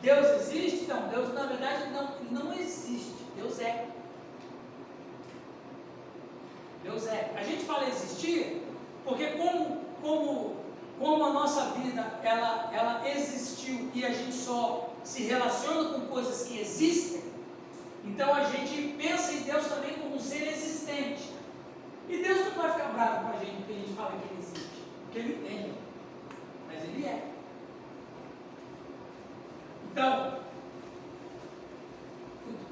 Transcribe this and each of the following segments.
Deus existe? Não, Deus na verdade não existe, Deus é. Deus é. A gente fala existir porque como a nossa vida ela existiu e a gente só se relaciona com coisas que existem, então a gente pensa em Deus também como um ser existente. E Deus não vai ficar bravo com a gente porque a gente fala que Ele existe, porque Ele tem, mas Ele é. Então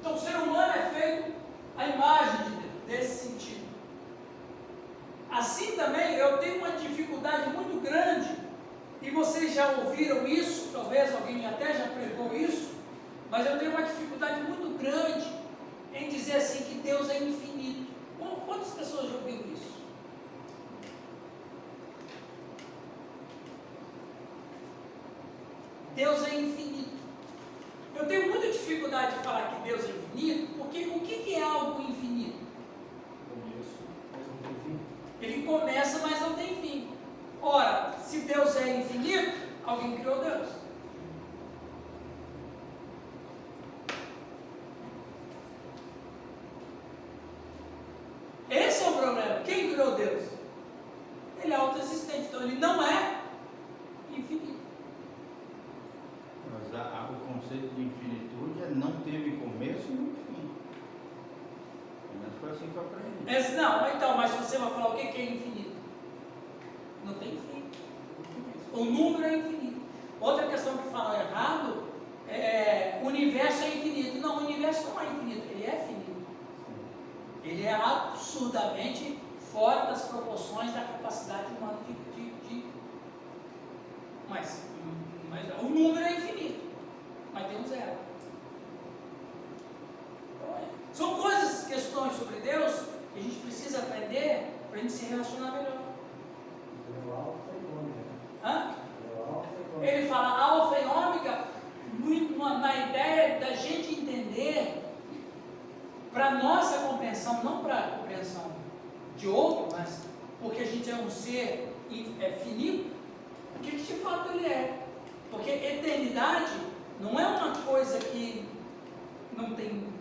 o ser humano é feito à imagem de Deus, desse sentido. Assim também eu tenho uma dificuldade muito grande, e vocês já ouviram isso, talvez alguém até já pregou isso, mas eu tenho uma dificuldade muito grande em dizer assim que Deus é infinito. Quantas pessoas já ouviram isso? Deus é infinito. Eu tenho muita dificuldade de falar que Deus é infinito, porque o que é algo infinito? Começo, mas não tem fim. Ele começa, mas não tem fim. Ora, se Deus é infinito, alguém criou Deus. Esse é o problema. Quem criou Deus? Ele é autoexistente, então ele não é infinito. Mas o conceito de infinitude é não teve começo e nem fim. Mas foi assim que eu aprendi. Mas se você vai falar o que é infinito? Não tem fim. O número é infinito. Outra questão que fala errado é o universo é infinito. Não, o universo não é infinito, ele é finito. Ele é absurdamente fora das proporções da capacidade humana Mas o número é infinito, mas tem um zero. São coisas, questões sobre Deus que a gente precisa aprender para a gente se relacionar melhor. Ele fala alfa e ômega na ideia da gente entender para nossa compreensão, não para a compreensão de outro, mas porque a gente é um ser finito, o que de fato ele é. Porque eternidade não é uma coisa que não tem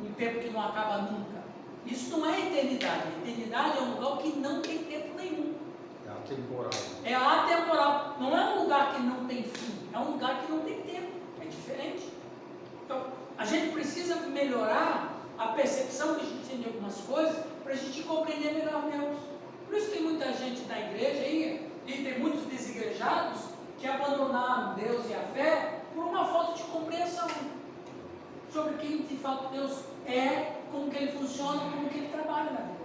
um tempo que não acaba nunca. Isso não é eternidade. Eternidade é um lugar que não tem tempo nenhum. É atemporal. É atemporal. Não é um lugar que não tem fim. É um lugar que não tem tempo. É diferente. Então, a gente precisa melhorar a percepção que a gente tem de algumas coisas para a gente compreender melhor Deus. Por isso tem muita gente na igreja aí, e tem muitos desigrejados que abandonaram Deus e a fé por uma falta de compreensão sobre quem de fato Deus é, como que Ele funciona, como que Ele trabalha na vida.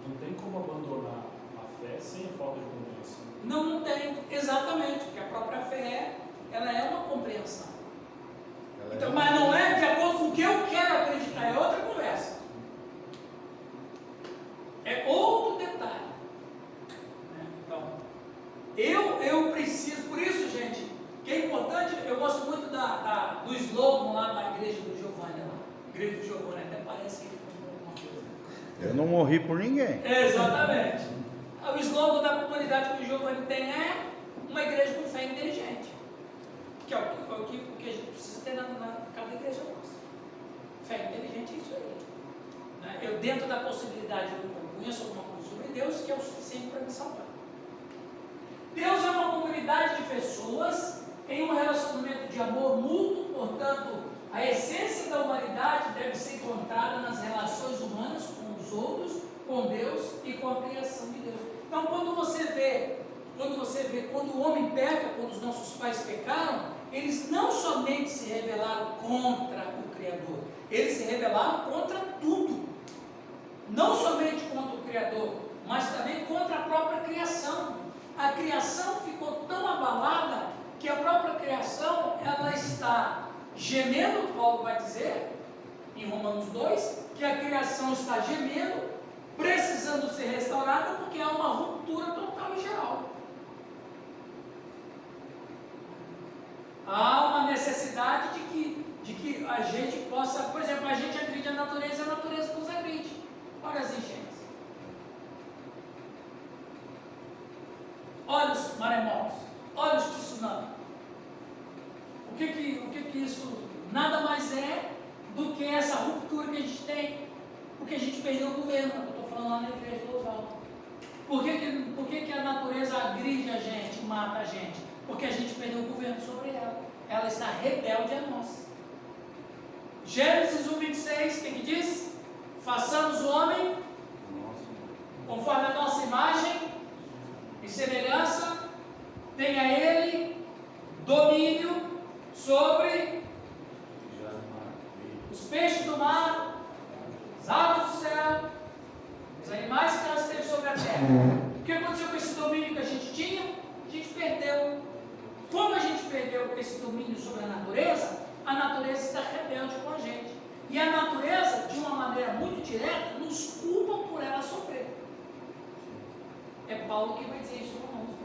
Não tem como abandonar a fé sem a falta de compreensão. Não tem, exatamente, porque a própria fé, ela é uma compreensão. Então, mas não é de acordo com o que eu quero acreditar, é outra conversa. É outro detalhe. Então, eu preciso, por isso, gente, que é importante, eu gosto muito do slogan lá da igreja do Giovanni, lá. Igreja do Giovanni, até parece que ele comprou alguma coisa. Eu não morri por ninguém. Exatamente. O slogan da comunidade que o Giovanni tem é uma igreja com fé inteligente. Que é o que a gente precisa ter na cada igreja nossa. Fé inteligente é isso aí. Eu, dentro da possibilidade, eu conheço alguma coisa sobre Deus que é o suficiente para me salvar. Deus é uma comunidade de pessoas em um relacionamento de amor mútuo, portanto, a essência da humanidade deve ser encontrada nas relações humanas com os outros, com Deus e com a criação de Deus. Então, quando o homem peca, quando os nossos pais pecaram, eles não somente se rebelaram contra o Criador, eles se rebelaram contra tudo. Não somente contra o Criador, mas também contra a própria criação. A criação ficou tão abalada que a própria criação, ela está gemendo, Paulo vai dizer, em Romanos 2, que a criação está gemendo, precisando ser restaurada, porque há uma ruptura total e geral. Há uma necessidade de que a gente possa, por exemplo, a gente agride a natureza nos agride. Olha as enchentes. Olha os maremotos, olhos de tsunami. O que isso nada mais é do que essa ruptura que a gente tem? Porque a gente perdeu o governo, eu estou falando lá na igreja do Oswaldo. Por que a natureza agride a gente, mata a gente? Porque a gente perdeu o governo sobre ela. Ela está rebelde a nós. Gênesis 1:26, o que diz? Façamos o homem conforme a nossa imagem e semelhança, tenha ele domínio sobre os peixes do mar, as aves do céu, os animais que rasteiam sobre a terra. O que aconteceu com esse domínio que a gente tinha? A gente perdeu. Como a gente perdeu esse domínio sobre a natureza está rebelde com a gente. E a natureza, de uma maneira muito direta, nos culpa por ela sofrer. É Paulo que vai dizer isso em Romanos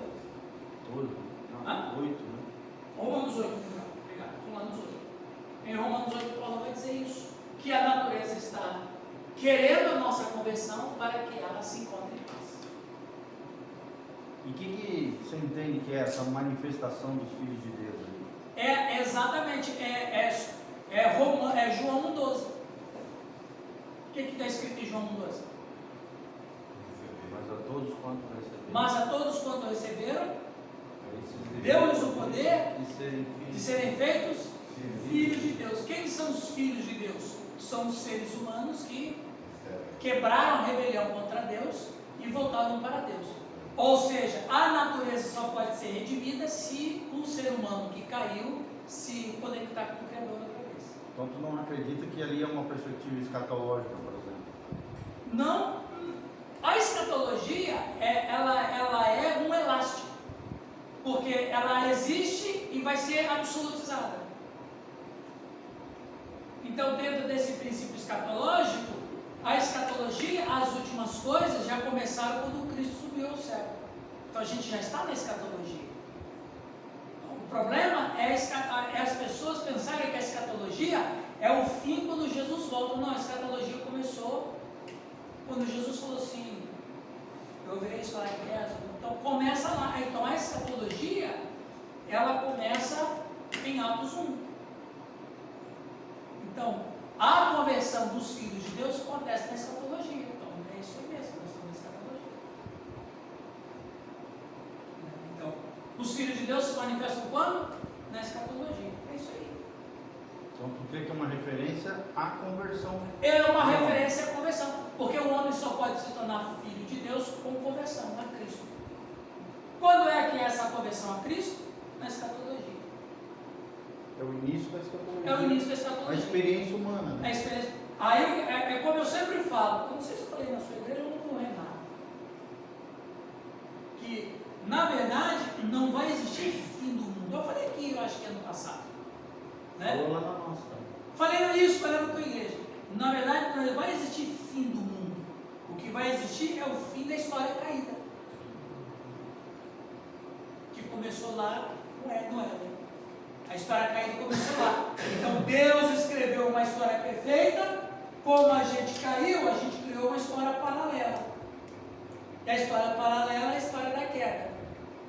8. Romanos 8, obrigado. Romanos 8. Em Romanos 8, Paulo vai dizer isso. Que a natureza está querendo a nossa conversão para que ela se encontre em paz. E o que você entende que é essa manifestação dos filhos de Deus? É exatamente, João 1,12. O que está escrito em João 1,12? Mas a todos quanto receberam, deu-lhes o poder de serem feitos filhos de Deus. Quem são os filhos de Deus? São os seres humanos que quebraram a rebelião contra Deus e voltaram para Deus. Ou seja, a natureza só pode ser redimida se o ser humano que caiu se conectar com o Criador da cabeça. Então tu não acredita que ali é uma perspectiva escatológica, por exemplo? Não. A escatologia, ela é um elástico. Porque ela existe e vai ser absolutizada. Então, dentro desse princípio escatológico, a escatologia, as últimas coisas já começaram quando Cristo subiu ao céu. Então a gente já está na escatologia. O problema é as pessoas pensarem que a escatologia é o fim quando Jesus volta. Não, a escatologia começou quando Jesus falou assim: eu verei isso lá em casa. Então começa lá. Então a escatologia, ela começa em Atos 1. Então, a conversão dos filhos de Deus acontece na escatologia. Então, é isso aí mesmo, nós estamos na escatologia. Então, os filhos de Deus se manifestam quando? Na escatologia. É isso aí. Então, tu crê que é uma referência à conversão? É uma referência à conversão. Porque o homem só pode se tornar filho de Deus com conversão a Cristo. Quando é que é essa conversão a Cristo? Na escatologia. É o início da escatologia. É o início da escatologia. A experiência humana. Né? A experiência. Aí é como eu sempre falo, eu não sei se eu falei na sua igreja ou no Renato, que na verdade não vai existir fim do mundo. Eu falei aqui, eu acho que ano passado. Né? Falou lá na nossa. Falei isso, falei na tua igreja. Na verdade não vai existir fim do mundo. O que vai existir é o fim da história caída. Que começou lá no Éden. A história caída começou lá. Então Deus escreveu uma história perfeita. Como a gente caiu, a gente criou uma história paralela. E a história paralela é a história da queda,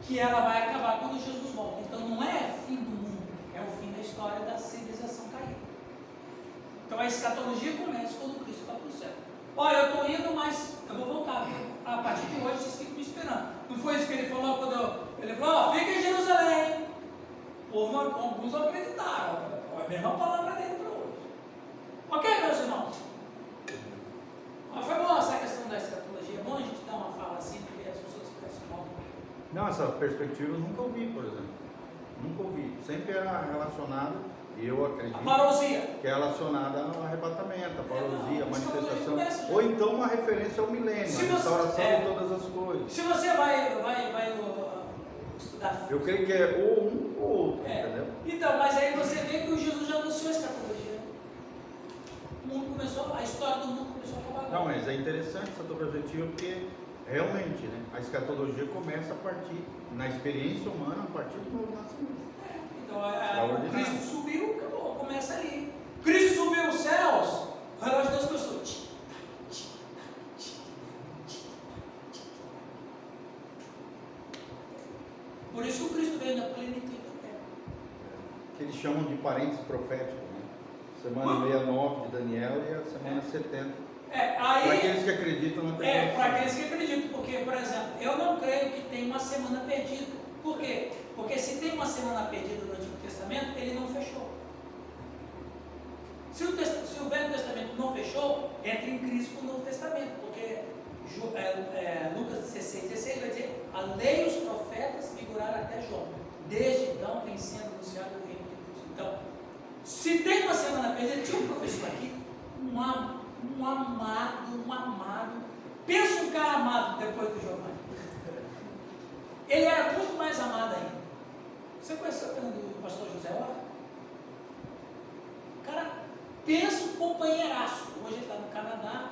que ela vai acabar quando Jesus volta. Então não é fim do mundo, é o fim da história da civilização caída. Então a escatologia começa quando Cristo está para o céu. Olha, eu estou indo, mas eu vou voltar. A partir de hoje vocês ficam me esperando. Não foi isso que ele falou quando ele falou: fica em Jerusalém. Alguns não acreditaram. É a mesma palavra dele para hoje. Ok, meus irmãos? Mas foi boa essa questão da escatologia. É bom a gente dar uma fala assim, porque as pessoas pensam mal. Não, essa perspectiva eu nunca ouvi, por exemplo. Nunca ouvi. Sempre era relacionada, eu acredito, a parousia, que é relacionada ao arrebatamento, a parousia, a manifestação. Começa, ou então uma referência ao milênio, a restauração de todas as coisas. Se você vai estudar. Eu creio que é ou um ou outro, entendeu? Então, mas aí você vê que o Jesus já anunciou a escatologia. A história do mundo começou a acabar. Não, mas é interessante essa tua perspectiva, porque realmente, né, a escatologia começa a partir, na experiência humana, a partir do novo nascimento. Então, Cristo subiu, acabou, começa ali. Cristo subiu os céus, o relógio de Deus começou. Por isso que o Cristo veio na plenitude do tempo. Que eles chamam de parentes proféticos, né? Semana 69 de Daniel e a semana 70. Para aqueles que acreditam na tribulação. Para aqueles que acreditam, porque, por exemplo, eu não creio que tem uma semana perdida. Por quê? Porque se tem uma semana perdida no Antigo Testamento, ele não fechou. Se o Velho Testamento não fechou, entra em crise com o Novo Testamento, porque Lucas 16 vai dizer: a lei e os profetas figuraram até João. Desde então vem sendo anunciado o reino de Deus. Então, se tem uma semana perdida, tinha um professor aqui, um amado. Pensa um cara amado depois do Giovanni. Ele era muito mais amado ainda. Você conheceu o pastor José Ora? Cara, pensa um companheiraço. Hoje ele está no Canadá,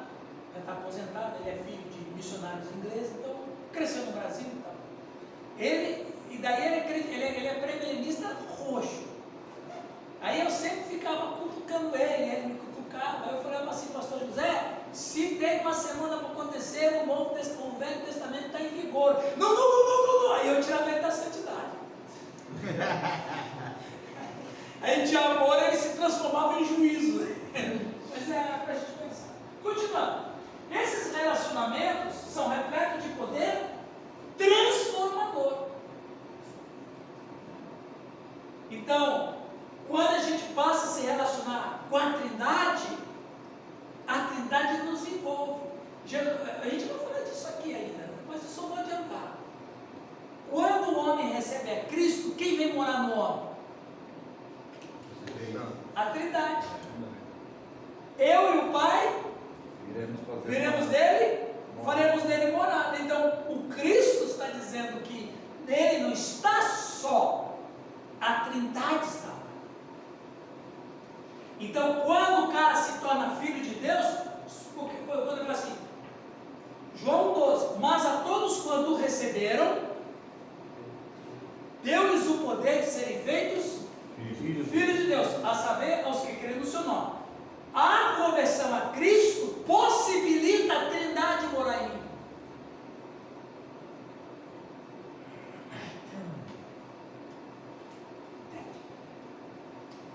já está aposentado, ele é filho de missionários ingleses, então cresceu no Brasil e tal. Ele é premilenista roxo. Aí eu sempre ficava cutucando ele me cutucava. Aí eu falava assim: pastor José, se tem uma semana para acontecer, o Velho Testamento está em vigor. Não. Aí eu tirava ele da santidade. Aí de amor ele se transformava em juízo. Mas é para a gente pensar. Continuando. Esses relacionamentos são repletos de poder transformador. Então, quando a gente passa a se relacionar com a Trindade nos envolve. A gente vai falar disso aqui ainda, mas eu só vou adiantar. Quando o homem recebe a Cristo, quem vem morar no homem? A Trindade. Eu e o Pai viremos dele, faremos dele morada. Então, o Cristo está dizendo que nele não está só, a Trindade está lá. Então, quando o cara se torna filho de Deus, quando ele fala assim, João 12: mas a todos quanto receberam, deu-lhes o poder de serem feitos filhos de Deus, a saber, aos que creem no seu nome. A conversão a Cristo possibilita a Trindade morar em mim.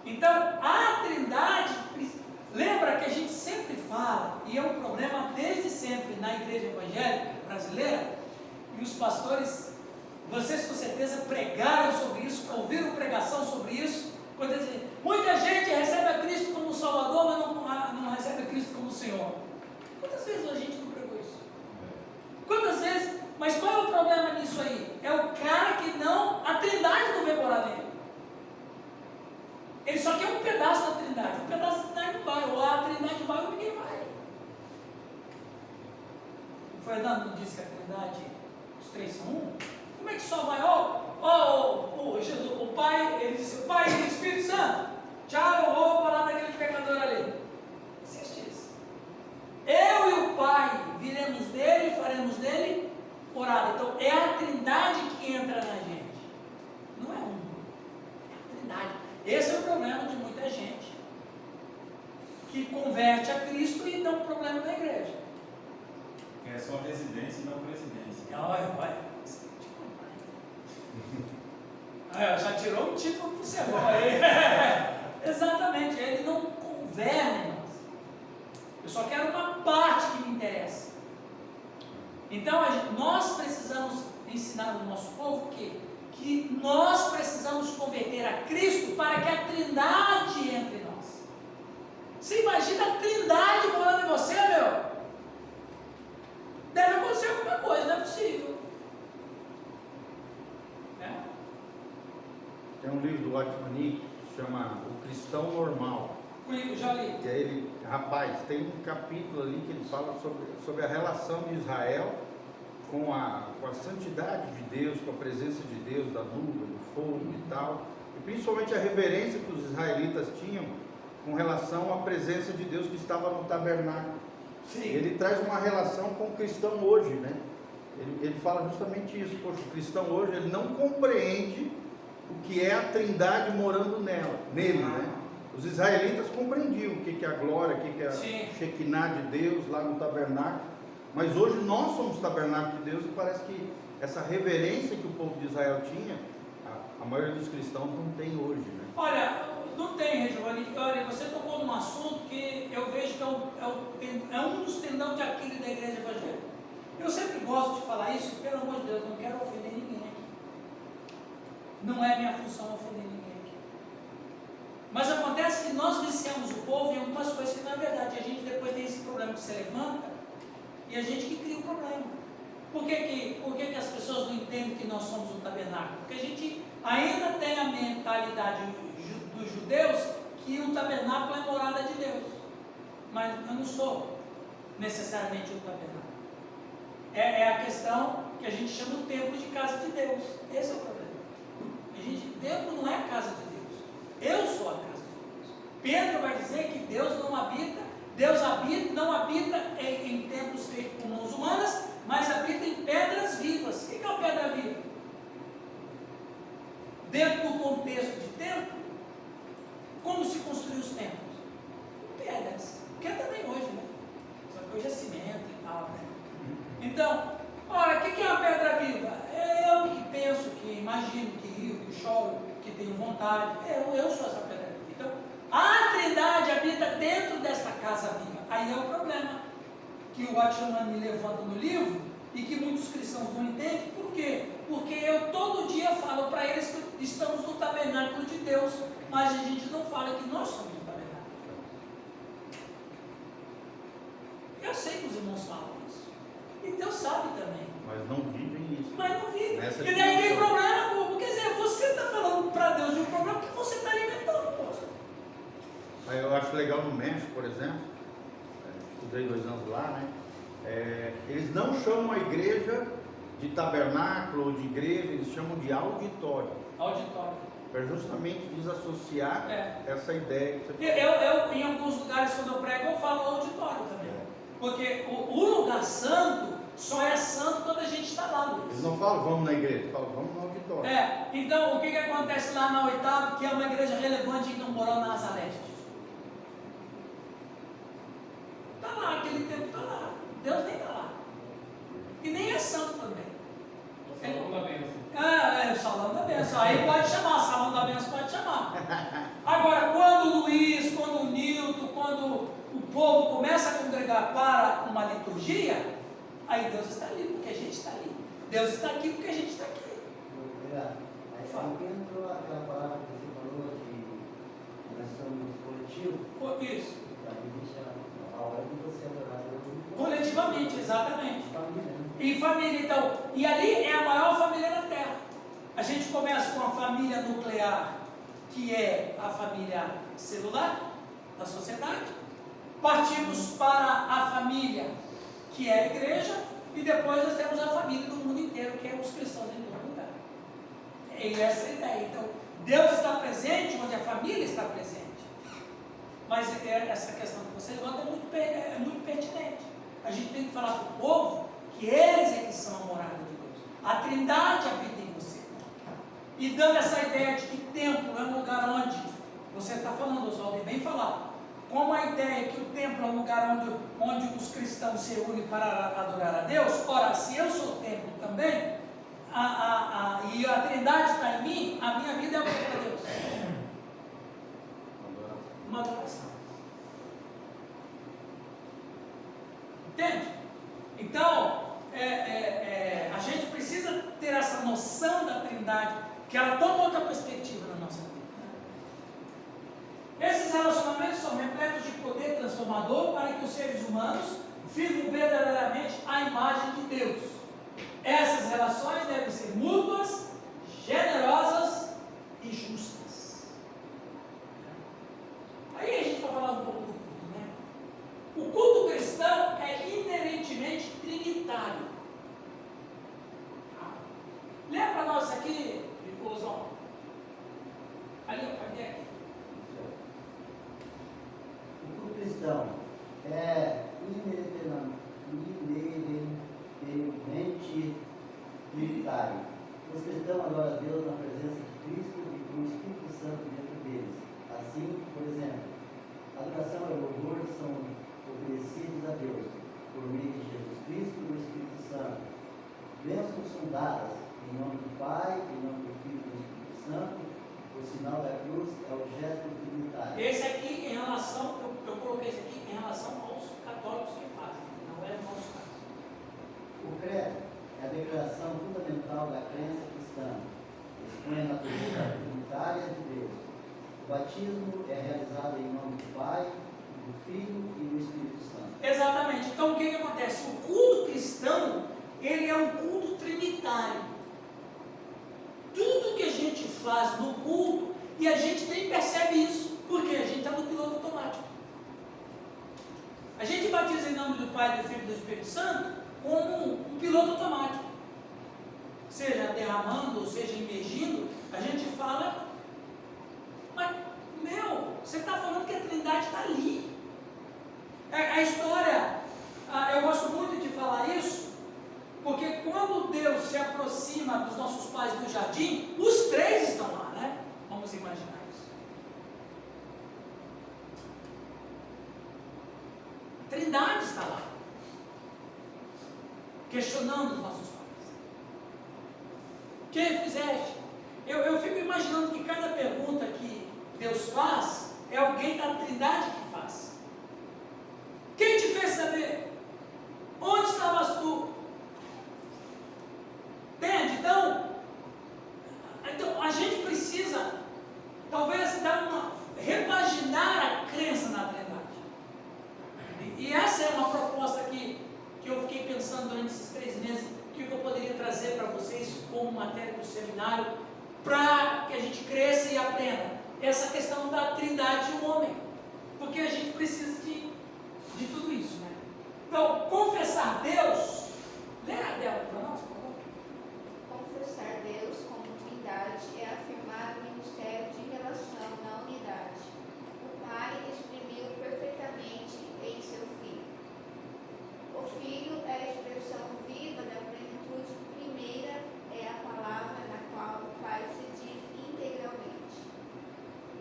Então, a Trindade, lembra que a gente sempre fala, e é um problema desde sempre na igreja evangélica brasileira, e os pastores, vocês com certeza pregaram sobre isso, ouviram pregação sobre isso, quando eles dizem, muita gente recebe a Cristo como Salvador, mas não recebe a Cristo como Senhor. Quantas vezes a gente não pregou isso? Quantas vezes? Mas qual é o problema nisso aí? É o cara que a Trindade não vem morar nele. Ele só quer um pedaço da Trindade. Um pedaço da Trindade não vai. Ou a Trindade vai ou ninguém vai. O Fernando não disse que a Trindade, os três são um? Como é que só vai? Jesus, o Pai, ele disse, o Pai e o Espírito Santo, tchau, eu vou falar daquele pecador ali. Existe isso. Eu e o Pai viremos dele e faremos dele morada. Então é a Trindade que entra na gente. Não é um. É a Trindade. Esse é o problema de muita gente que converte a Cristo e dá um problema na igreja. É só residência e não presidência. Olha. Já tirou um título para o sermão aí. Exatamente, ele não governa nós. Eu só quero uma parte que me interessa. Então nós precisamos ensinar o nosso povo que nós precisamos converter a Cristo para que a Trindade entre em nós. Você imagina a Trindade morando em você, meu? Deve acontecer alguma coisa, não é possível. Tem um livro do Watchman que chama O Cristão Normal. Eu já li. Que ele, rapaz, tem um capítulo ali que ele fala sobre a relação de Israel com a santidade de Deus, com a presença de Deus, da nuvem, do fogo e tal, e principalmente a reverência que os israelitas tinham com relação à presença de Deus que estava no tabernáculo. Sim. Ele traz uma relação com o cristão hoje, né? Ele fala justamente isso. Poxa, o cristão hoje, ele não compreende o que é a Trindade morando nele, né? Os israelitas compreendiam o que é a glória, o que é a Shekinah de Deus lá no tabernáculo, mas hoje nós somos tabernáculo de Deus e parece que essa reverência que o povo de Israel tinha, a maioria dos cristãos não tem hoje, né? Olha, não tem, Giovanni. Olha, você tocou num assunto que eu vejo que é um dos tendões de Aquiles da igreja evangélica. Eu sempre gosto de falar isso, pelo amor de Deus, não quero ofender ninguém aqui. Não é minha função ofender ninguém aqui. Mas acontece que nós viciamos o povo em algumas coisas que, na verdade, a gente depois tem esse problema que se levanta e a gente que cria o problema. Por que as pessoas não entendem que nós somos um tabernáculo? Porque a gente ainda tem a mentalidade dos judeus que o tabernáculo é a morada de Deus. Mas eu não sou necessariamente um tabernáculo. É a questão que a gente chama o templo de casa de Deus. Esse é o problema. Templo não é a casa de Deus. Eu sou a casa de Deus. Pedro vai dizer que Deus não habita em templos feitos por mãos humanas, mas habita em pedras vivas. O que é uma pedra viva? Dentro do contexto de templo, como se construiu os templos? Pedras. Que é também hoje, né? Só que hoje é cimento e tal, né? Então, ora, o que é uma pedra viva? É eu que penso, que imagino, que rio, que choro, que tenho vontade. Eu sou essa pedra viva. Então, a Trindade habita dentro desta casa viva. Aí é o problema que o Watchman me levanta no livro e que muitos cristãos não entendem. Por quê? Porque eu todo dia falo para eles que estamos no tabernáculo de Deus, mas a gente não fala que nós somos o tabernáculo de Deus. Eu sei que os irmãos falam isso. E Deus sabe também. Mas não vivem isso. Mas não vivem. Nessa E daí tem dimensão. problema, como? Quer dizer, você está falando para Deus de um problema que você está alimentando, pô. Aí eu acho legal no México, por exemplo, estudei 2 anos lá, né? Eles não chamam a igreja de tabernáculo ou de igreja, eles chamam de auditório. Auditório. Para justamente desassociar essa ideia que você Eu, em alguns lugares, quando eu prego, eu falo auditório também. Porque o lugar santo só é santo quando a gente está lá, Luiz. Eles não falam, vamos na igreja, eles falam, vamos no auditório. Então, o que acontece lá na Oitava, que é uma igreja relevante em Camborão, na Nazaré? Está lá, aquele tempo está lá. Deus nem está lá. E nem é santo também. O salão da bênção. É o salão da bênção. Aí pode chamar, salão da bênção pode chamar. Agora, quando o Luiz, quando o Nilton, quando o povo começa a congregar para uma liturgia, aí Deus está ali, porque a gente está ali. Deus está aqui porque a gente está aqui. Aí entrou aquela palavra que você falou de nós somos coletivo. Isso. Existe a hora de você adorar Deus. Coletivamente, exatamente. Família, né? Em família, então. E ali é a maior família da Terra. A gente começa com a família nuclear, que é a família celular da sociedade. Partimos para a família, que é a igreja, e depois nós temos a família do mundo inteiro, que é os cristãos em todo lugar. E essa é a ideia. Então, Deus está presente onde a família está presente. Mas essa questão que você levanta é muito pertinente. A gente tem que falar para o povo que eles é que são a morada de Deus. A Trindade habita em você. E dando essa ideia de que templo é um lugar onde, você está falando, Oswaldo, bem falado, como a ideia que o templo é um lugar onde os cristãos se unem para adorar a Deus. Ora, se eu sou templo também, e a Trindade está em mim, a minha vida é o que para Deus? Uma adoração. Entende? Então, a gente precisa ter essa noção da Trindade, que ela toma outra perspectiva na nossa vida. Esses relacionamentos são repletos de poder transformador para que os seres humanos vivam verdadeiramente a imagem de Deus. Essas relações devem ser mútuas, generosas e justas. Aí a gente vai falar um pouco do culto, né? O culto cristão é inerentemente trinitário. Lê para nós aqui, Oswaldo. Ali, cadê aqui? O culto cristão é inerentemente trinitário. Os cristãos adoram a Deus na presença de Cristo e com o Espírito Santo dentro deles. Assim, por exemplo, a adoração e o louvor são oferecidos a Deus por meio de Jesus Cristo e do Espírito Santo. Bênçãos são dadas em nome do Pai, em nome do Filho e do Espírito Santo. O sinal da cruz é o gesto trinitário. Esse aqui, em relação, eu coloquei esse aqui em relação aos católicos que fazem, não é no nosso caso. O credo é a declaração fundamental da crença cristã. Expõe a natureza trinitária de Deus. O batismo é realizado em nome do Pai, do Filho e do Espírito Santo. Exatamente. Então, o que acontece? O culto cristão, ele é um culto trinitário. Tudo que a gente faz no culto, e a gente nem percebe isso, porque a gente está no piloto automático. A gente batiza em nome do Pai, do Filho e do Espírito Santo como um piloto automático. Seja derramando, ou seja imergindo, a gente fala, mas, você está falando que a Trindade está ali. A história, eu gosto muito de falar isso, porque quando Deus se aproxima dos nossos pais no jardim, os três estão lá, né? Vamos imaginar isso. A Trindade está lá, questionando os nossos pais. Que fizeste? Eu fico imaginando que cada pergunta que Deus faz, é alguém da Trindade que faz. Quem te fez saber? Onde estavas tu? Entende? Então a gente precisa, talvez, repaginar a crença na Trindade. E essa é uma proposta que eu fiquei pensando durante esses 3 meses, que eu poderia trazer para vocês como matéria do seminário, para que a gente cresça e aprenda essa questão da Trindade e o homem. Porque a gente precisa de tudo isso, né? Então, confessar Deus, lê a dela para nós, por favor. Confessar Deus como Trindade é afirmar o ministério de relação na unidade. O Pai exprimiu perfeitamente em seu Filho. O Filho é a expressão viva da plenitude primeira, é a palavra na qual o Pai se diz integralmente.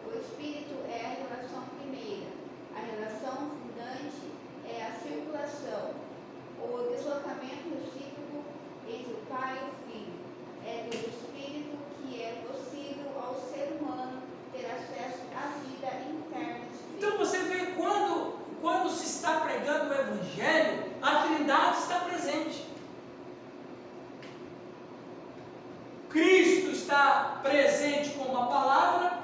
O Espírito é a relação primeira. A relação fundante é a circulação, o deslocamento recíproco entre o Pai e o Filho. É pelo Espírito que é possível ao ser humano ter acesso à vida interna de Deus. Então você vê quando se está pregando o Evangelho, a Trindade está presente. Cristo está presente como a palavra,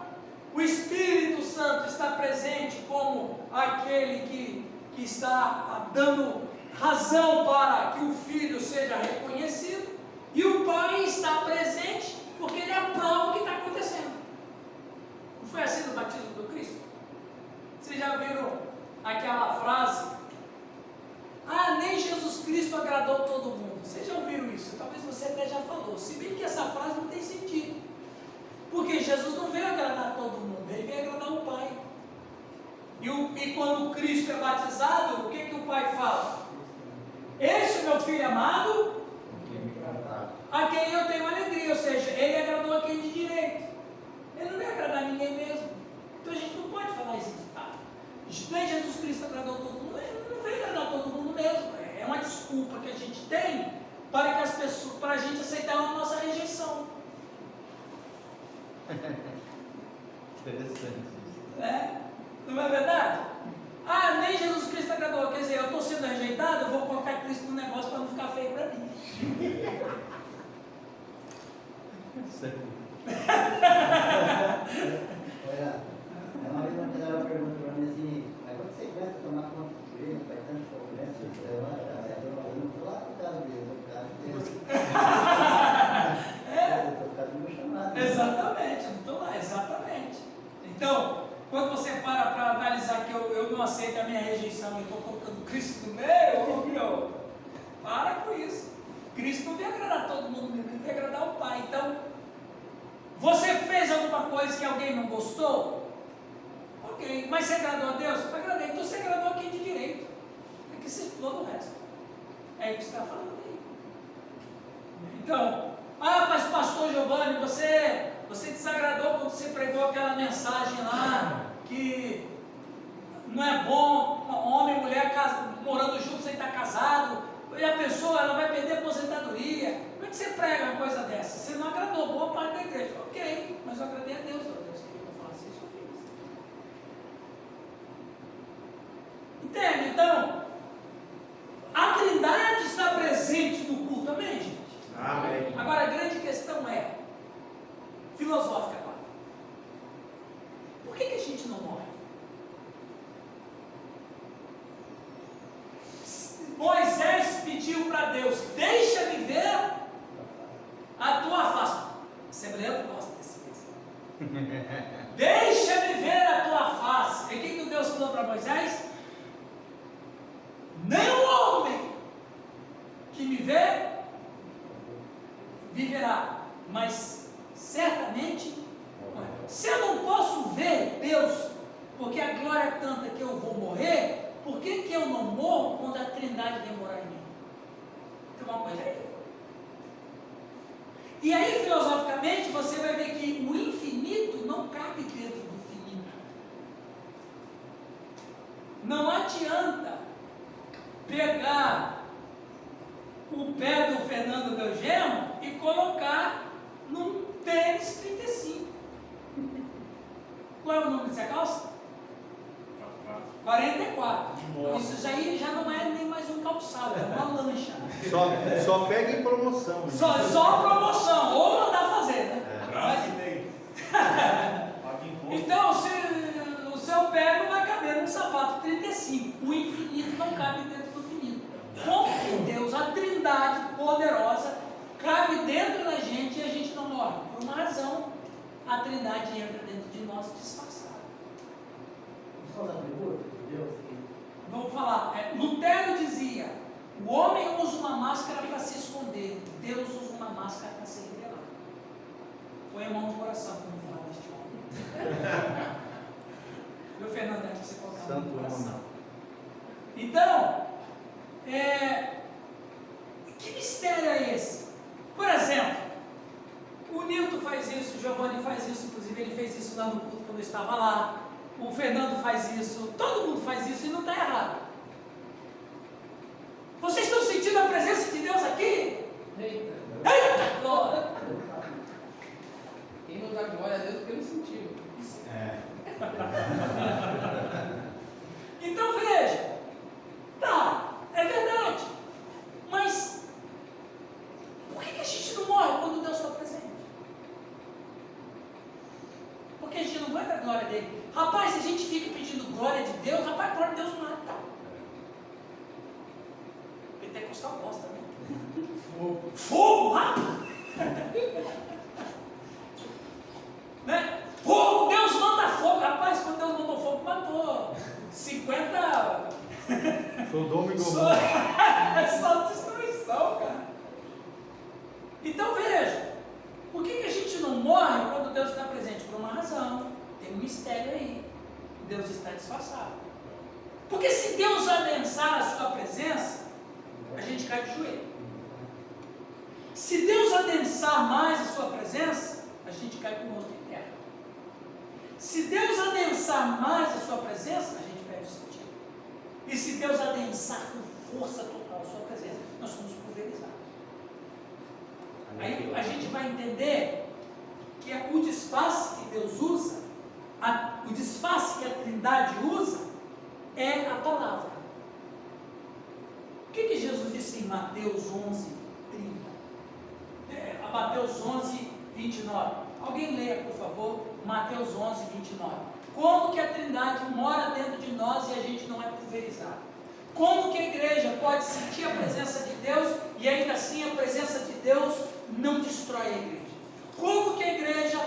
o Espírito Santo está presente como aquele que está dando razão para que o Filho seja reconhecido, e o Pai está presente porque ele aprova o que está acontecendo. Não foi assim no batismo do Cristo? Vocês já viram aquela frase? Nem Jesus Cristo agradou todo mundo. Vocês já ouviram isso? Talvez você até já falou. Se bem que essa frase não tem sentido. Porque Jesus não veio agradar todo mundo, ele veio agradar o Pai. E quando Cristo é batizado, o que o Pai fala? Este é meu filho amado, a quem eu tenho alegria. Ou seja, ele agradou a quem de direito. Ele não veio agradar ninguém mesmo. Então a gente não pode falar esse ditado. Nem Jesus Cristo agradou todo mundo, ele não veio agradar todo mundo mesmo. É uma desculpa que a gente tem para que as pessoas, para a gente aceitar a nossa rejeição. Interessante isso. Não é verdade? Nem Jesus Cristo agradou. Quer dizer, eu estou sendo rejeitado, eu vou colocar Cristo no negócio para não ficar feio para mim. Olha, uma vez uma pessoa perguntou para mim assim, mas quando você aguenta tomar conta do treino, faz tanto conversa, eu não estou lá por causa dele, eu estou por causa de Deus. Eu estou por causa do meu chamado. Exatamente, não estou lá, exatamente. Então, quando você para analisar que eu não aceito a minha rejeição e estou colocando Cristo no meio, para com isso. Cristo não veio agradar todo mundo, ele veio agradar o Pai. Então, você fez alguma coisa que alguém não gostou? Ok, mas você agradou a Deus? Agradei, então você agradou a quem de direito. É que se explode o resto. É o que você está falando aí. Então, mas pastor Giovanni, você desagradou quando você pregou aquela mensagem lá, que não é bom, homem e mulher morando juntos sem estar casado, e a pessoa ela vai perder a aposentadoria. Deixa-me ver a tua face. E o que Deus falou para Moisés? Nenhum homem que me vê viverá, mas certamente, se eu não posso ver Deus, porque a glória é tanta que eu vou morrer, por que eu não morro quando a Trindade demorar em mim? Tem uma coisa aí. E aí, filosoficamente, você vai ver que o infinito não cabe dentro do finito. Não adianta pegar o pé do Fernando Belgemo e colocar num tênis 35. Qual é o número dessa calça? 44. Nossa. Isso já não é nem mais um calçado, é uma lancha. Só pega em promoção. Só promoção, ou mandar fazer, né? Bravo que tem. Paga imposto. Então, se o seu pé não vai caber num sapato 35, o infinito não cabe dentro do finito. Como que Deus, a Trindade poderosa, cabe dentro da gente e a gente não morre? Por uma razão, a Trindade entra dentro de nós disfarçada. São os atributos de Deus aqui. Vamos falar, Lutero dizia, o homem usa uma máscara para se esconder, Deus usa uma máscara para se revelar. Põe a mão no coração quando falar deste homem. Meu Fernando, é você colocar a mão no coração. Então, que mistério é esse? Por exemplo, o Nilton faz isso, o Giovanni faz isso, inclusive ele fez isso lá no culto quando eu estava lá. O Fernando faz isso, todo mundo faz isso e não está errado. Vocês estão sentindo a presença de Deus aqui? Eita. Eita, glória! Quem não dá glória a Deus porque não sentiu. Então veja, tá, é verdade, mas por que a gente não morre quando Deus está presente? Porque a gente não aguenta a glória dele. Rapaz, se a gente fica pedindo glória de Deus, rapaz, a glória de Deus mata. Pentecostal gosta, né? Fogo, rapaz! Né? Fogo, Deus manda fogo, rapaz, quando Deus mandou fogo, matou 50. Sodoma e Gomorra. É só destruição, cara. Então veja, por que a gente não morre quando Deus está presente? Por uma razão, tem um mistério aí. Deus está disfarçado. Porque se Deus adensar a sua presença, a gente cai de joelho. Se Deus adensar mais a sua presença, a gente cai com o rosto em terra. Se Deus adensar mais a sua presença, a gente perde o sentido. E se Deus adensar com força total a sua presença, nós somos pulverizados. Aí a gente vai entender que o disfarce que Deus usa, o disfarce que a Trindade usa, é a palavra. O que Jesus disse em Mateus 11, 30? Mateus 11, 29. Alguém leia, por favor, Mateus 11, 29. Como que a Trindade mora dentro de nós e a gente não é pulverizado? Como que a igreja pode sentir a presença de Deus e ainda assim a presença de Deus não destrói a igreja? Como que a igreja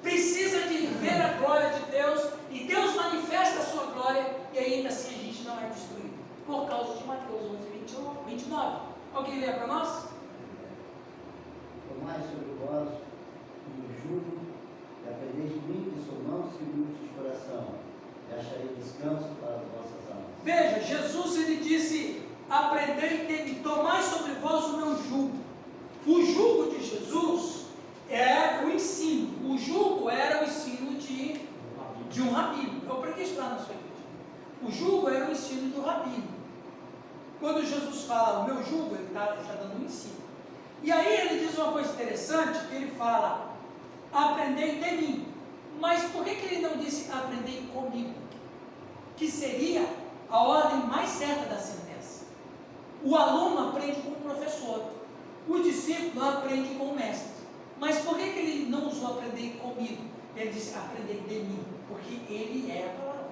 precisa de ver a glória de Deus e Deus manifesta a sua glória e ainda assim a gente não é destruído? Por causa de Mateus 11, 29. Alguém lê para nós? Tomai sobre vós o jugo e aprendei de mim, que sou manso e humilde de coração, e acharei descanso para as vossas almas. Veja, Jesus ele disse, aprendei de mim, tomai sobre vós o meu jugo. O jugo de Jesus é o ensino. O jugo era o ensino de um rabino. Eu preguei isso lá na sua igreja. O jugo era o ensino do rabino. Quando Jesus fala o meu jugo, ele está dando um ensino. E aí ele diz uma coisa interessante, que ele fala, aprendei de mim. Mas por que ele não disse aprendei comigo? Que seria a ordem mais certa da sentença. O aluno aprende com o professor. O discípulo aprende com o mestre. Mas por que ele não usou aprender comigo? Ele disse aprender de mim. Porque ele é a palavra.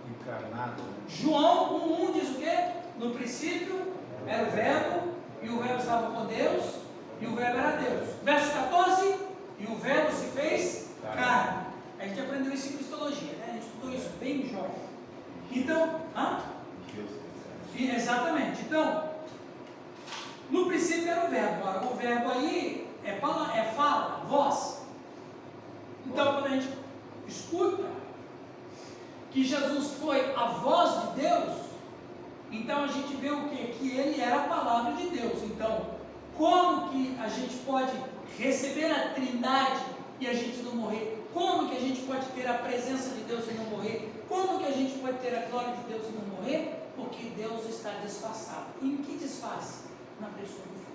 Encarnado. João 1,1 diz o quê? No princípio era o verbo, e o verbo estava com Deus, e o verbo era Deus. Verso 14, e o verbo se fez Então, exatamente. Então, no princípio era o verbo. Agora, o verbo aí é fala, voz. Então, quando a gente escuta que Jesus foi a voz de Deus, então a gente vê o quê? Que ele era a palavra de Deus. Então, como que a gente pode receber a Trindade e a gente não morrer? Como que a gente pode ter a presença de Deus e não morrer? Como que a gente pode ter a glória de Deus e não morrer? Porque Deus está disfarçado. Em que disfarce? Na pessoa do Filho.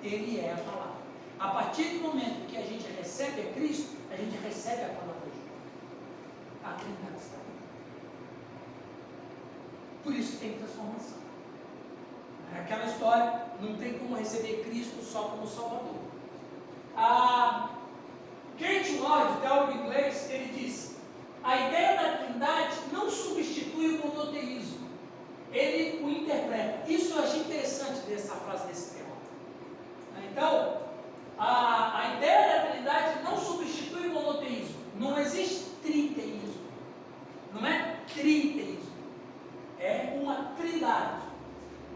Ele é a palavra. A partir do momento que a gente recebe a Cristo, a gente recebe a palavra de Deus. A Trindade está ali. Por isso que tem transformação. É aquela história, não tem como receber Cristo só como Salvador. Kent Ward, teólogo inglês, ele diz: a ideia da Trindade não substitui o monoteísmo, ele o interpreta. Isso eu achei interessante dessa frase desse tema. Então, a ideia da Trindade não substitui o monoteísmo. Não existe triteísmo. Não é triteísmo. É uma trindade.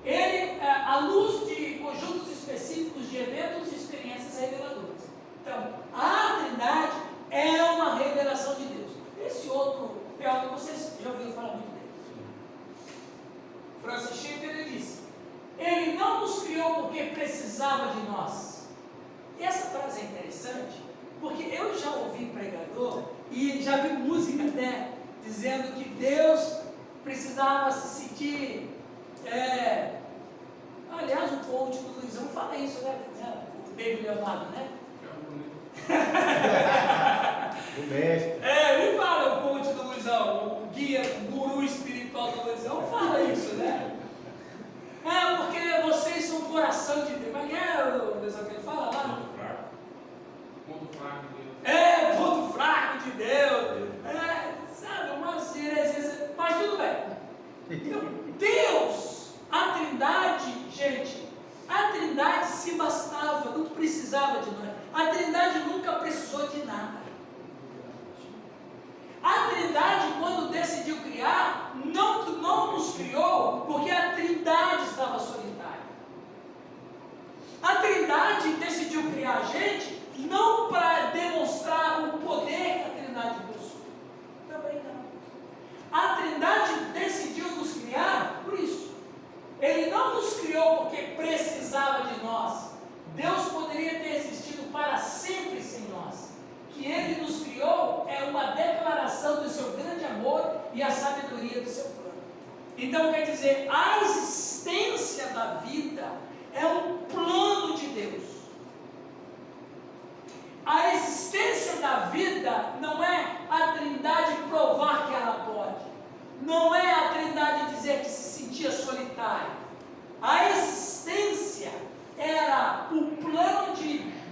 Ele, à luz de conjuntos específicos de eventos e experiências reveladoras. Então, a Trindade é uma revelação de Deus. Esse outro teólogo, vocês já ouviram falar muito dele. Francis Schaeffer, ele disse: ele não nos criou porque precisava de nós. E essa frase é interessante, porque eu já ouvi pregador e já vi música até dizendo que Deus precisava se sentir. Aliás, o coach do Luizão fala isso, né? O David Leonardo, né? O mestre. Ele fala, o coach do Luizão, o guia, o guru espiritual do Luizão fala isso, né? Porque vocês são o coração de Deus. Mas o Luizão que ele fala lá? Ponto fraco de Deus. Ponto fraco de Deus. Sabe, umas heresias. Mas tudo bem. Então, Deus, a Trindade, gente, a Trindade se bastava, não precisava de nós. A Trindade nunca precisou de nada. A Trindade, quando decidiu criar, não nos criou porque a Trindade estava solitária. A Trindade decidiu criar a gente não para demonstrar o poder que a Trindade possui. Também não. A Trindade decidiu nos criar por isso. Ele não nos criou porque precisava de nós. Deus poderia ter existido para sempre sem nós. Que Ele nos criou é uma declaração do seu grande amor e a sabedoria do seu plano. Então quer dizer, a existência da vida é um plano de Deus. A existência da vida não é a Trindade provar que ela pode. Não é a Trindade dizer que se sentia solitária. A existência era o plano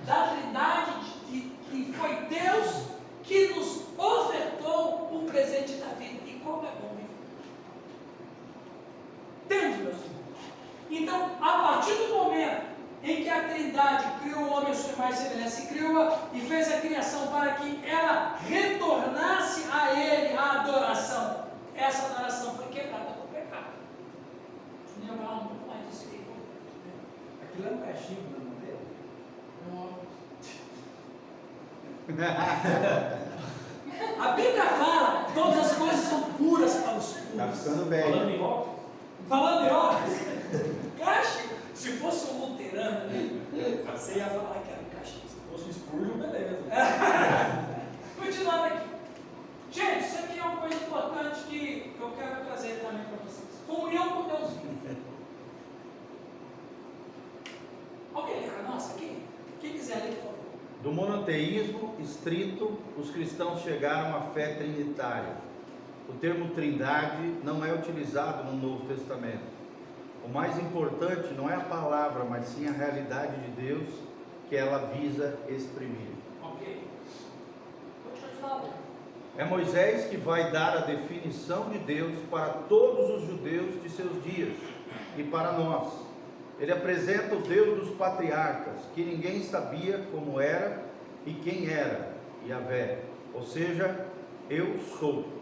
da Trindade, que foi Deus que nos ofertou o presente da vida. E como é bom viver. Entende, meus irmãos? Então, a partir do momento em que a Trindade criou o homem à sua imagem e semelhança, e fez a criação para que ela retornasse a Ele a adoração, essa adoração foi quebrada pelo pecado. Vamos falar um pouco mais disso aí. Aquilo é um cachimbo na mão dele? A Bíblia fala, todas as coisas são puras para os puros. Está ficando Falando bem. em óculos, Falando em obras, caixa, se fosse um luterano ali, você ia falar que era um caixa. se fosse um Spurgeon, beleza. Continuando aqui. Gente, isso aqui é uma coisa importante que eu quero trazer também para vocês. Comunhão com Deus vivo. Alguém lê para nós aqui? Quem quiser ler, por favor. Do monoteísmo estrito, os cristãos chegaram à fé trinitária. O termo trindade não é utilizado no Novo Testamento. O mais importante não é a palavra, mas sim a realidade de Deus que ela visa exprimir. Ok. Vou te ajudar. É Moisés que vai dar a definição de Deus para todos os judeus de seus dias e para nós. Ele apresenta o Deus dos patriarcas, que ninguém sabia como era e quem era, Yahvé, ou seja, eu sou.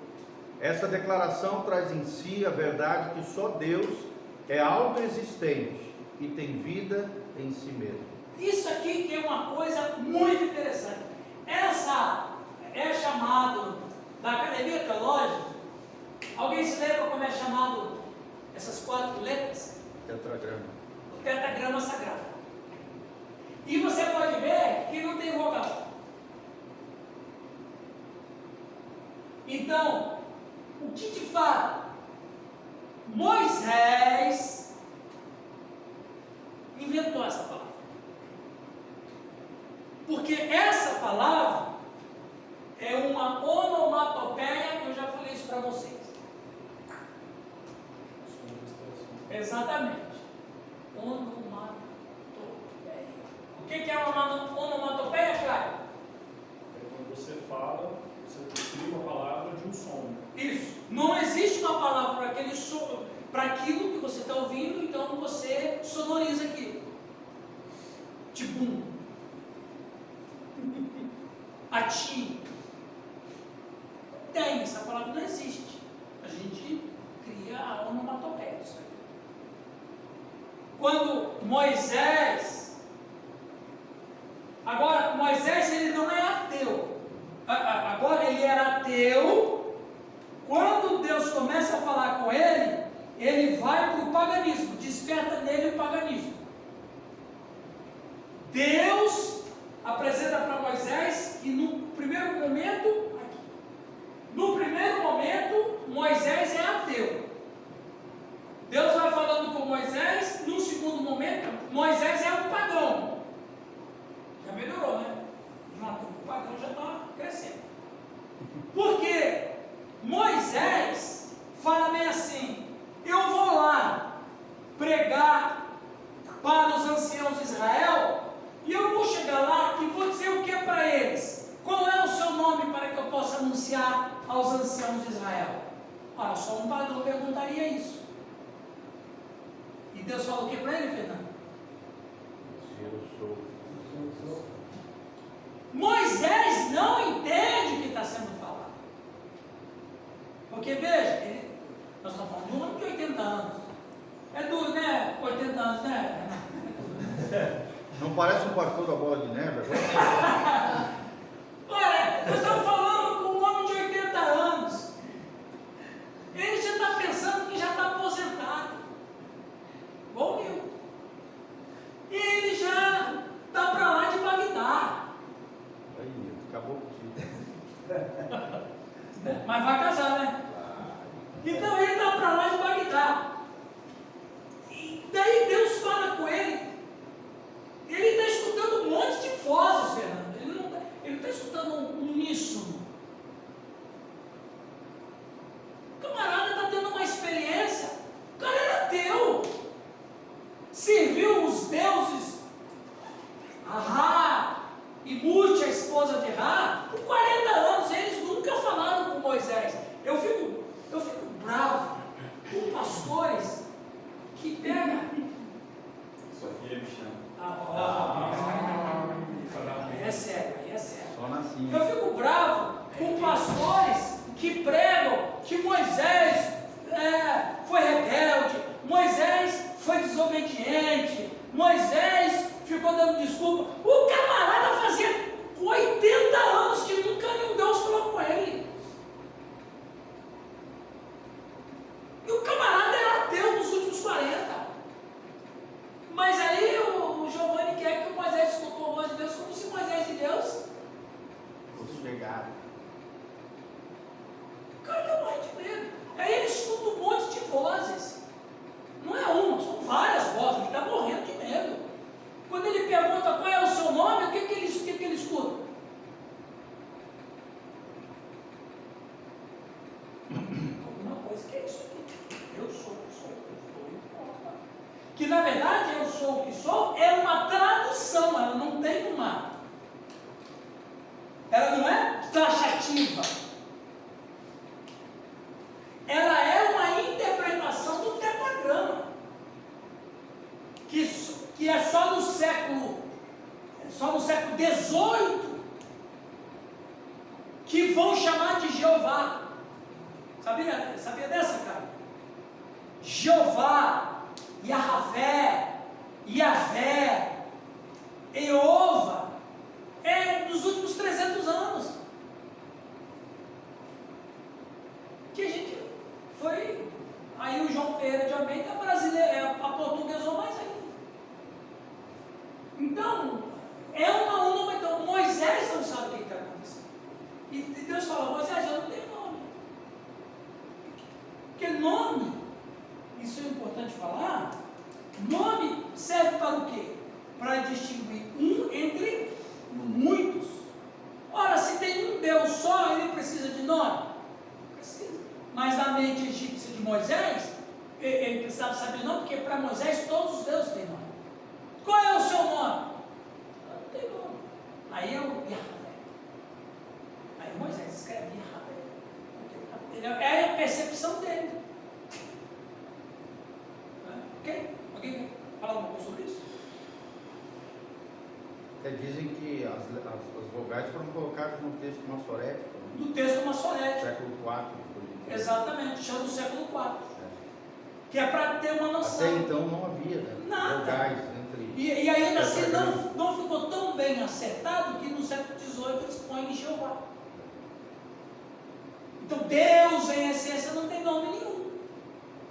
Essa declaração traz em si a verdade que só Deus é autoexistente e tem vida em si mesmo. Isso aqui é uma coisa muito interessante. Essa é chamado da Academia Teológica. Alguém se lembra como é chamado essas 4 letras? Tetragrama. O tetragrama sagrado. E você pode ver que não tem vogal. Então, o que de fato Moisés inventou essa palavra. Porque essa palavra é uma onomatopeia, que eu já falei isso para vocês. Exatamente. Onomatopeia. O que é uma onomatopeia, Caio? É quando você fala, você cria uma palavra de um som. Isso. Não existe uma palavra para aquele som, para aquilo que você está ouvindo, então você sonoriza aquilo. Tipo ati. Não tem, essa palavra não existe. A gente cria a onomatopeia disso aí. Quando Moisés, agora Moisés ele não é ateu. Agora ele era ateu. Quando Deus começa a falar com ele, ele vai para o paganismo, desperta nele o paganismo. Deus apresenta para Moisés que no primeiro momento, Moisés é ateu. Deus vai falando com Moisés, no segundo momento, Moisés é um pagão. Já melhorou, né? O pagão já está crescendo. Porque Moisés fala bem assim: eu vou lá pregar para os anciãos de Israel, e eu vou chegar lá e vou dizer o que para eles? Qual é o seu nome para que eu possa anunciar aos anciãos de Israel? Ora, só um pagão perguntaria isso. E Deus fala o que para ele, Fernando? Eu sou. Moisés não entende o que está sendo falado. Porque veja, nós estamos falando de um homem de 80 anos. É duro, né? 80 anos, né? Não parece um pastor da Bola de Neve agora? Olha, nós estamos falando com um homem de 80 anos. Ele já está pensando que já está aposentado. Igual o Nil. Ele já está para lá de Bagdá. Aí, acabou contigo. Mas vai casar, né? Então ele está para lá de Bagdá. E daí Deus fala com ele. Ele está escutando um monte de vozes, Fernando. Ele não está escutando um uníssono. O camarada está tendo uma experiência. O cara era ateu. Serviu os deuses Ra e Mute, a esposa de Ra, por 40 anos. Eles nunca falaram com Moisés. Eu fico bravo com pastores que pegam. Sofia me chama. Aí é sério, aí é sério. Só na cinha. Eu fico bravo com pastores que pregam que Moisés foi rebelde, Moisés foi desobediente, Moisés ficou dando desculpa. O camarada fazia 80 anos que nunca nenhum Deus falou com ele. E o camarada era ateu nos últimos 40. Mas aí o Giovanni quer que o Moisés escutou a voz de Deus como se Moisés e Deus Os chegaram. o cara está morrendo de medo. Aí ele escuta um monte de vozes. Não é uma, são várias vozes. Ele está morrendo de medo. Quando ele pergunta qual é o seu nome, o que ele escuta? Alguma coisa que é isso aqui. Eu sou o que sou, importa. Que na verdade eu sou o que sou é uma tradução, ela não tem uma. Ela não é taxativa. Ela é uma interpretação do tetragrama. Que é só no século XVIII que vão chamar de Jeová. Sabia dessa, cara? Jeová, Yahvé, Yahvé, Eova, é dos últimos 300 anos. Que a gente foi, aí o João Ferreira de Almeida aportuguesou mais ainda. Então, é uma onda, então Moisés não sabe o que está acontecendo. E Deus fala, Moisés, eu não tenho nome. Porque nome, isso é importante falar, nome serve para o quê? Para distinguir um entre muitos. Ora, se tem um Deus só, ele precisa de nome? Precisa. Mas na mente egípcia de Moisés, ele precisava saber o nome, porque para Moisés todos os deuses têm nome. Qual é o seu nome? Não tem nome. Aí eu, Yahvé. Aí Moisés escreve Yahvé. É a percepção dele. Ok? Alguém quer falar alguma coisa sobre isso? Dizem que as vogais foram colocadas no texto maçorético. No texto maçorético. Século IV. Exatamente, chama do século IV. Que é para ter uma noção. Até então não havia, né? Nada. Vogais entre... E ainda assim não ficou tão bem acertado que no século XVIII eles põem em Jeová. Então Deus em essência não tem nome nenhum.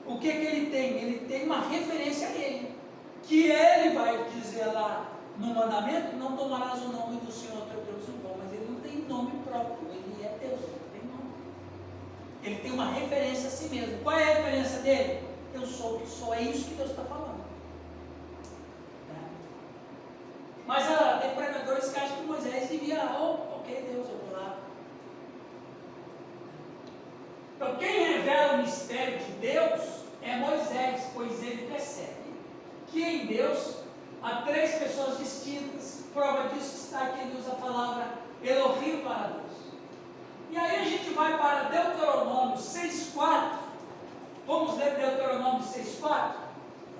O que ele tem? Ele tem uma referência a ele. Que ele vai dizer lá no mandamento, não tomarás o nome do Senhor teu Deus em vão, mas ele não tem nome próprio, ele é Deus, não tem nome. Ele tem uma referência a si mesmo. Qual é a referência dele? Eu sou o que sou, é isso que Deus está falando. Mas tem pregadores que acham que Moisés devia, ok Deus, eu vou lá. Então quem revela o mistério de Deus é Moisés, pois ele percebe que em Deus há três pessoas distintas. Prova disso está que ele usa a palavra Elohim para Deus. E aí a gente vai para Deuteronômio 6,4. Vamos ler Deuteronômio 6,4?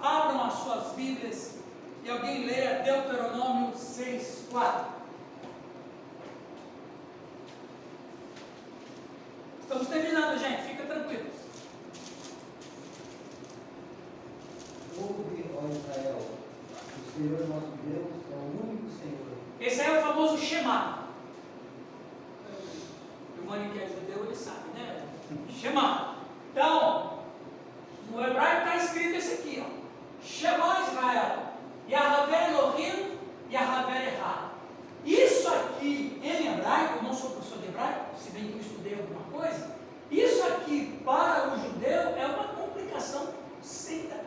Abram as suas Bíblias e alguém leia Deuteronômio 6,4. Estamos terminando, gente, fica tranquilo. Ouve, ó Israel, o Senhor nosso Deus é o único Senhor. Esse aí é o famoso Shema. O Giovanni que é judeu, ele sabe, né? Shema. Então, no hebraico está escrito esse aqui, ó. Shema Israel, Yahvé Elohim, Yahvé Echad. Isso aqui, em hebraico, eu não sou professor de hebraico, se bem que eu estudei alguma coisa, isso aqui, para o judeu, é uma complicação sem tamanho.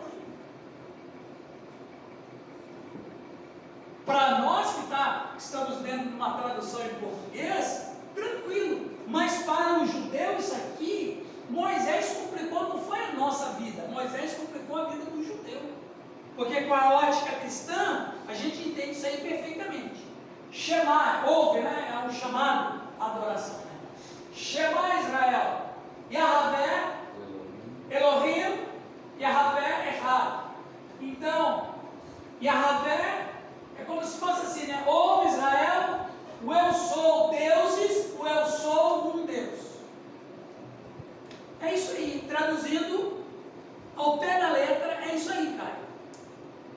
Para nós que estamos lendo uma tradução em português, tranquilo, mas para o judeu isso aqui, Moisés complicou, não foi a nossa vida, Moisés complicou a vida do judeu, porque com a ótica cristã, a gente entende isso aí perfeitamente. Shema, ouve, né? É um chamado à adoração. Né? Shema Israel, Yahvé, Elohim, Yahvé Echad. Então, Yahvé é como se fosse assim, né? Ouve Israel, o eu sou deuses, o eu sou um Deus. É isso aí, traduzindo ao pé da letra, é isso aí, cara.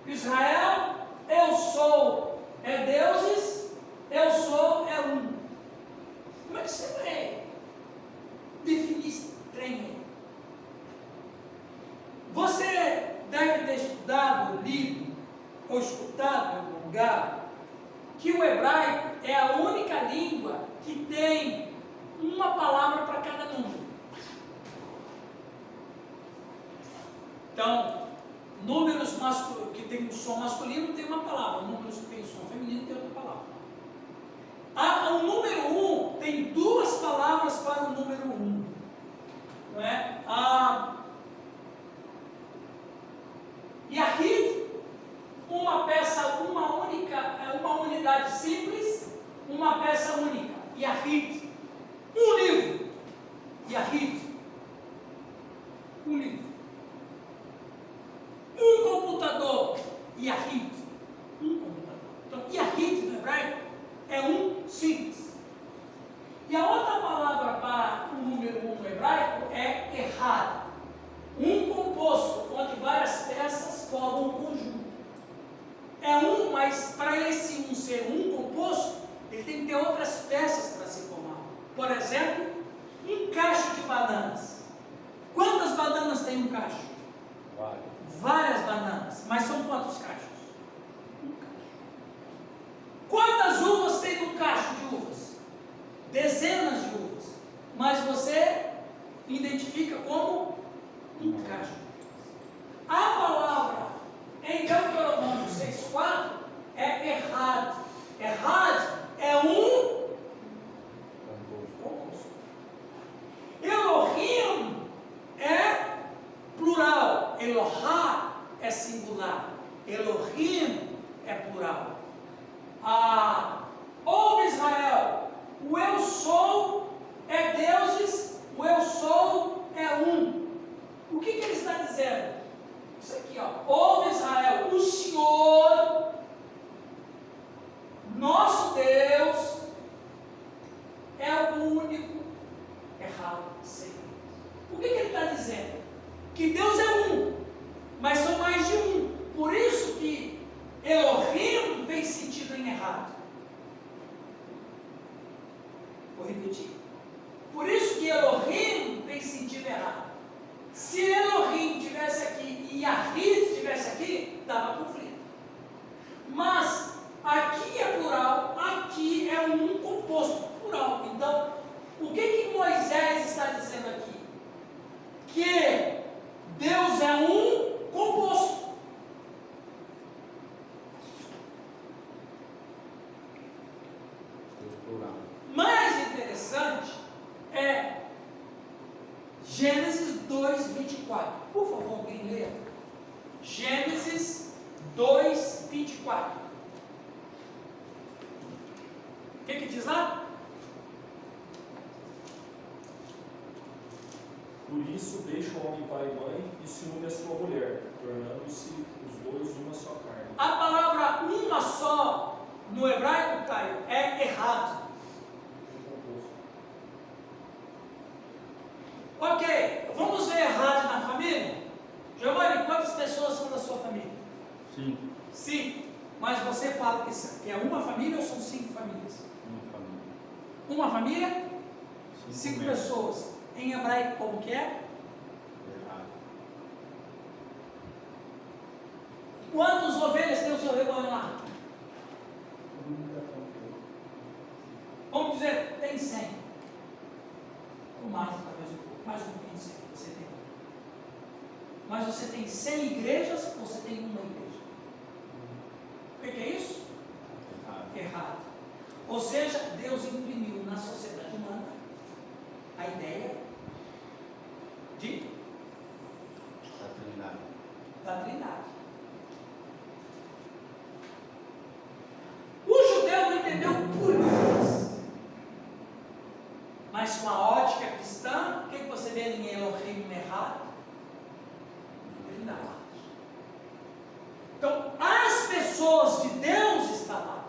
Israel, eu sou é deuses, eu sou é um. Como é que você vai definir esse trem aí? Você deve ter estudado, lido ou escutado em algum lugar que o hebraico é a única língua que tem uma palavra para cada número. Então, números que tem um som masculino tem uma palavra, números que tem um som feminino tem outra palavra. O número 1 tem duas palavras para o número 1. Não é? Yahid, uma peça, uma unidade simples, uma peça única. Yahid, um livro. Yahid, um livro. Um computador. Yahid, um computador. Então, Yahid no hebraico é um simples. E a outra palavra para o número 1 no hebraico é errado. Um composto, onde várias peças formam um conjunto. É um, mas para esse um ser um composto, ele tem que ter outras peças para se formar. Por exemplo, um cacho de bananas. Quantas bananas tem um cacho? Várias bananas. Mas são quantos cachos? Um cacho. Quantas uvas tem no cacho de uvas? Dezenas de uvas. Mas você identifica como um cacho. A palavra em Deuteronômio 6,4 é errado. Errado é um composto. Elohim é plural. Elohá é singular. Elohim é plural. Ouve Israel, o eu sou é deuses, o eu sou é um. O que ele está dizendo? Isso aqui, ó. Ouve Israel, o Senhor, nosso Deus, é o único errado Senhor. O que ele está dizendo? Que Deus é um, mas são mais de um. Por isso que Elohim tem sentido em errado. Vou repetir. Por isso que Elohim tem sentido errado. Se Elohim estivesse aqui e Yahweh estivesse aqui, dava conflito. Mas aqui é plural, aqui é um composto plural. Então, o que Moisés está dizendo aqui? Que Deus é um composto. Mais interessante é Gênesis 2:24. Por favor, alguém leia. Gênesis 2:24. O que diz lá? Por isso deixa o homem pai e mãe e se une à sua mulher, tornando-se os dois uma só carne. A palavra uma só no hebraico, Caio, é errado. Ok, vamos ver errado na família? Giovanni, quantas pessoas são da sua família? 5. 5. Mas você fala que é uma família ou são 5 famílias? Uma família? 5 pessoas. Em hebraico como que é? Quantas ovelhas tem o seu rebanho lá? Vamos dizer, tem 100. Ou mais, talvez um pouco. Mais um pouquinho de 100 você tem. Mas você tem 100 igrejas ou você tem uma igreja? O que é isso? Errado. Ou seja, Deus imprimiu na sociedade humana a ideia da Trindade. O judeu não entendeu por isso. Mas com a ótica cristã, o que você vê em Elohim errado? Trindade. Então, as pessoas de Deus estão lá.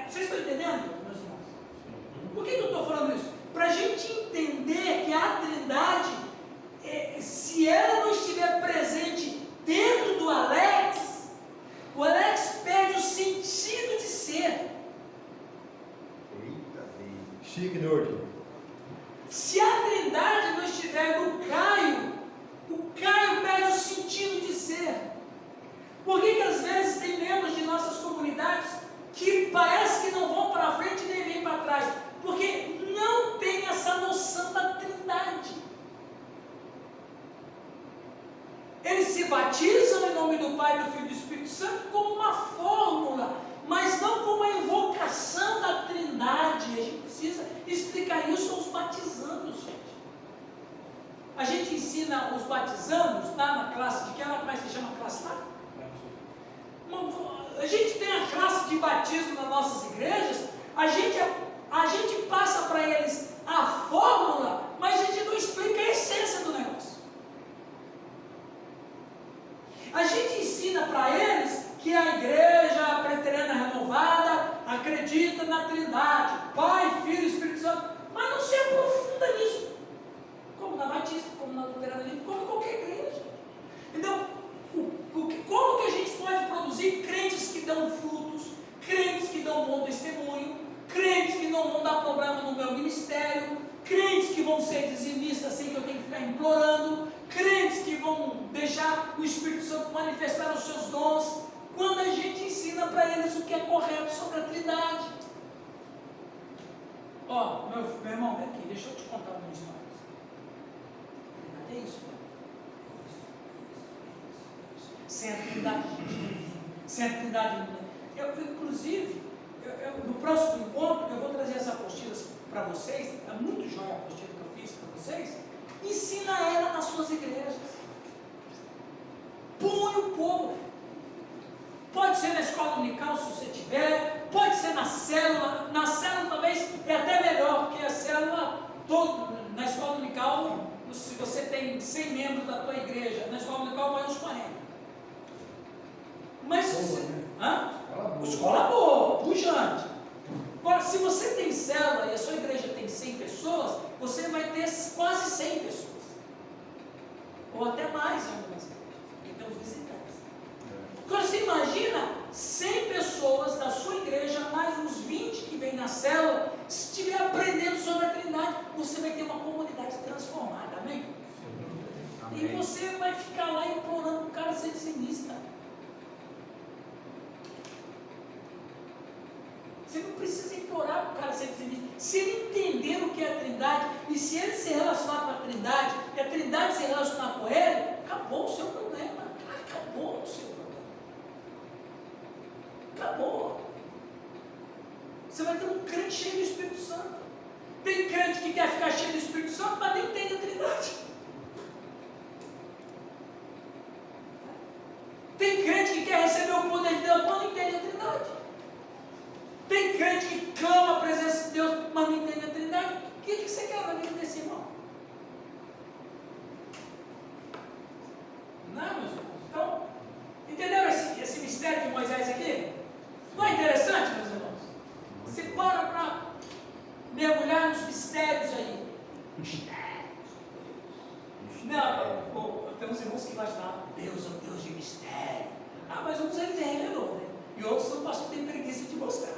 Vocês estão entendendo, meus irmãos? Por que eu estou falando isso? Para a gente entender que a Trindade, se ela não estiver presente dentro do Alex, o Alex perde o sentido de ser. Eita, chique norte. Se a Trindade não estiver no Caio, o Caio perde o sentido de ser. Por que às vezes tem membros de nossas comunidades que parece que não vão para frente nem vêm para trás? Porque não tem essa noção da Trindade. Eles se batizam em nome do Pai, do Filho e do Espírito Santo como uma fórmula, mas não como a invocação da Trindade. A gente precisa explicar isso aos batizandos, gente. A gente ensina os batizandos lá na classe de que ela mais se chama classe lá? A gente tem a classe de batismo nas nossas igrejas, a gente passa para eles a fórmula, mas a gente não explica a essência do negócio. A gente ensina para eles que a igreja preteriana renovada acredita na Trindade, Pai, Filho e Espírito Santo, mas manifestar os seus dons quando a gente ensina para eles o que é correto sobre a Trindade. Ó, meu irmão, vem aqui, deixa eu te contar uma história. É isso, né? Sem a Trindade, sem a Trindade. Inclusive, no próximo encontro, eu vou trazer as apostilas para vocês. É muito jóia a apostila que eu fiz para vocês. Ensina ela nas suas igrejas. Põe o povo. Pode ser na escola dominical, se você tiver. Pode ser na célula. Na célula talvez é até melhor, porque a célula, na escola dominical, se você tem 100 membros da tua igreja, na escola dominical vai uns 40. Mas se você... Escola boa, pujante. Agora, se você tem célula e a sua igreja tem 100 pessoas, você vai ter quase 100 pessoas. Ou até mais em algumas igrejas, porque tem os visitantes. Agora, você imagina 100 pessoas da sua igreja, mais uns 20 que vêm na célula, se estiver aprendendo sobre a Trindade, você vai ter uma comunidade transformada, amém? E você vai ficar lá implorando o cara ser dizimista. Você não precisa implorar para o cara ser dizimista. Se ele entender o que é a Trindade, e se ele se relacionar com a Trindade, e a Trindade se relacionar com ele, acabou o seu problema. Acabou o seu problema. Acabou. Você vai ter um crente cheio do Espírito Santo. Tem crente que quer ficar cheio do Espírito Santo, mas nem tem a Trindade. Tem crente que quer receber o poder de Deus, mas não entende a Trindade. Tem crente que clama a presença de Deus, mas não entende a Trindade. O que você quer na vida desse irmão? Não, meus irmãos. Então, entenderam esse mistério de Moisés aqui? Não é interessante, meus irmãos? Você para mergulhar nos mistérios aí. Não, tem uns irmãos que gostam de falar, Deus é um Deus de mistério. Ah, mas uns eles revelou, né? E outros não passam ter preguiça de mostrar.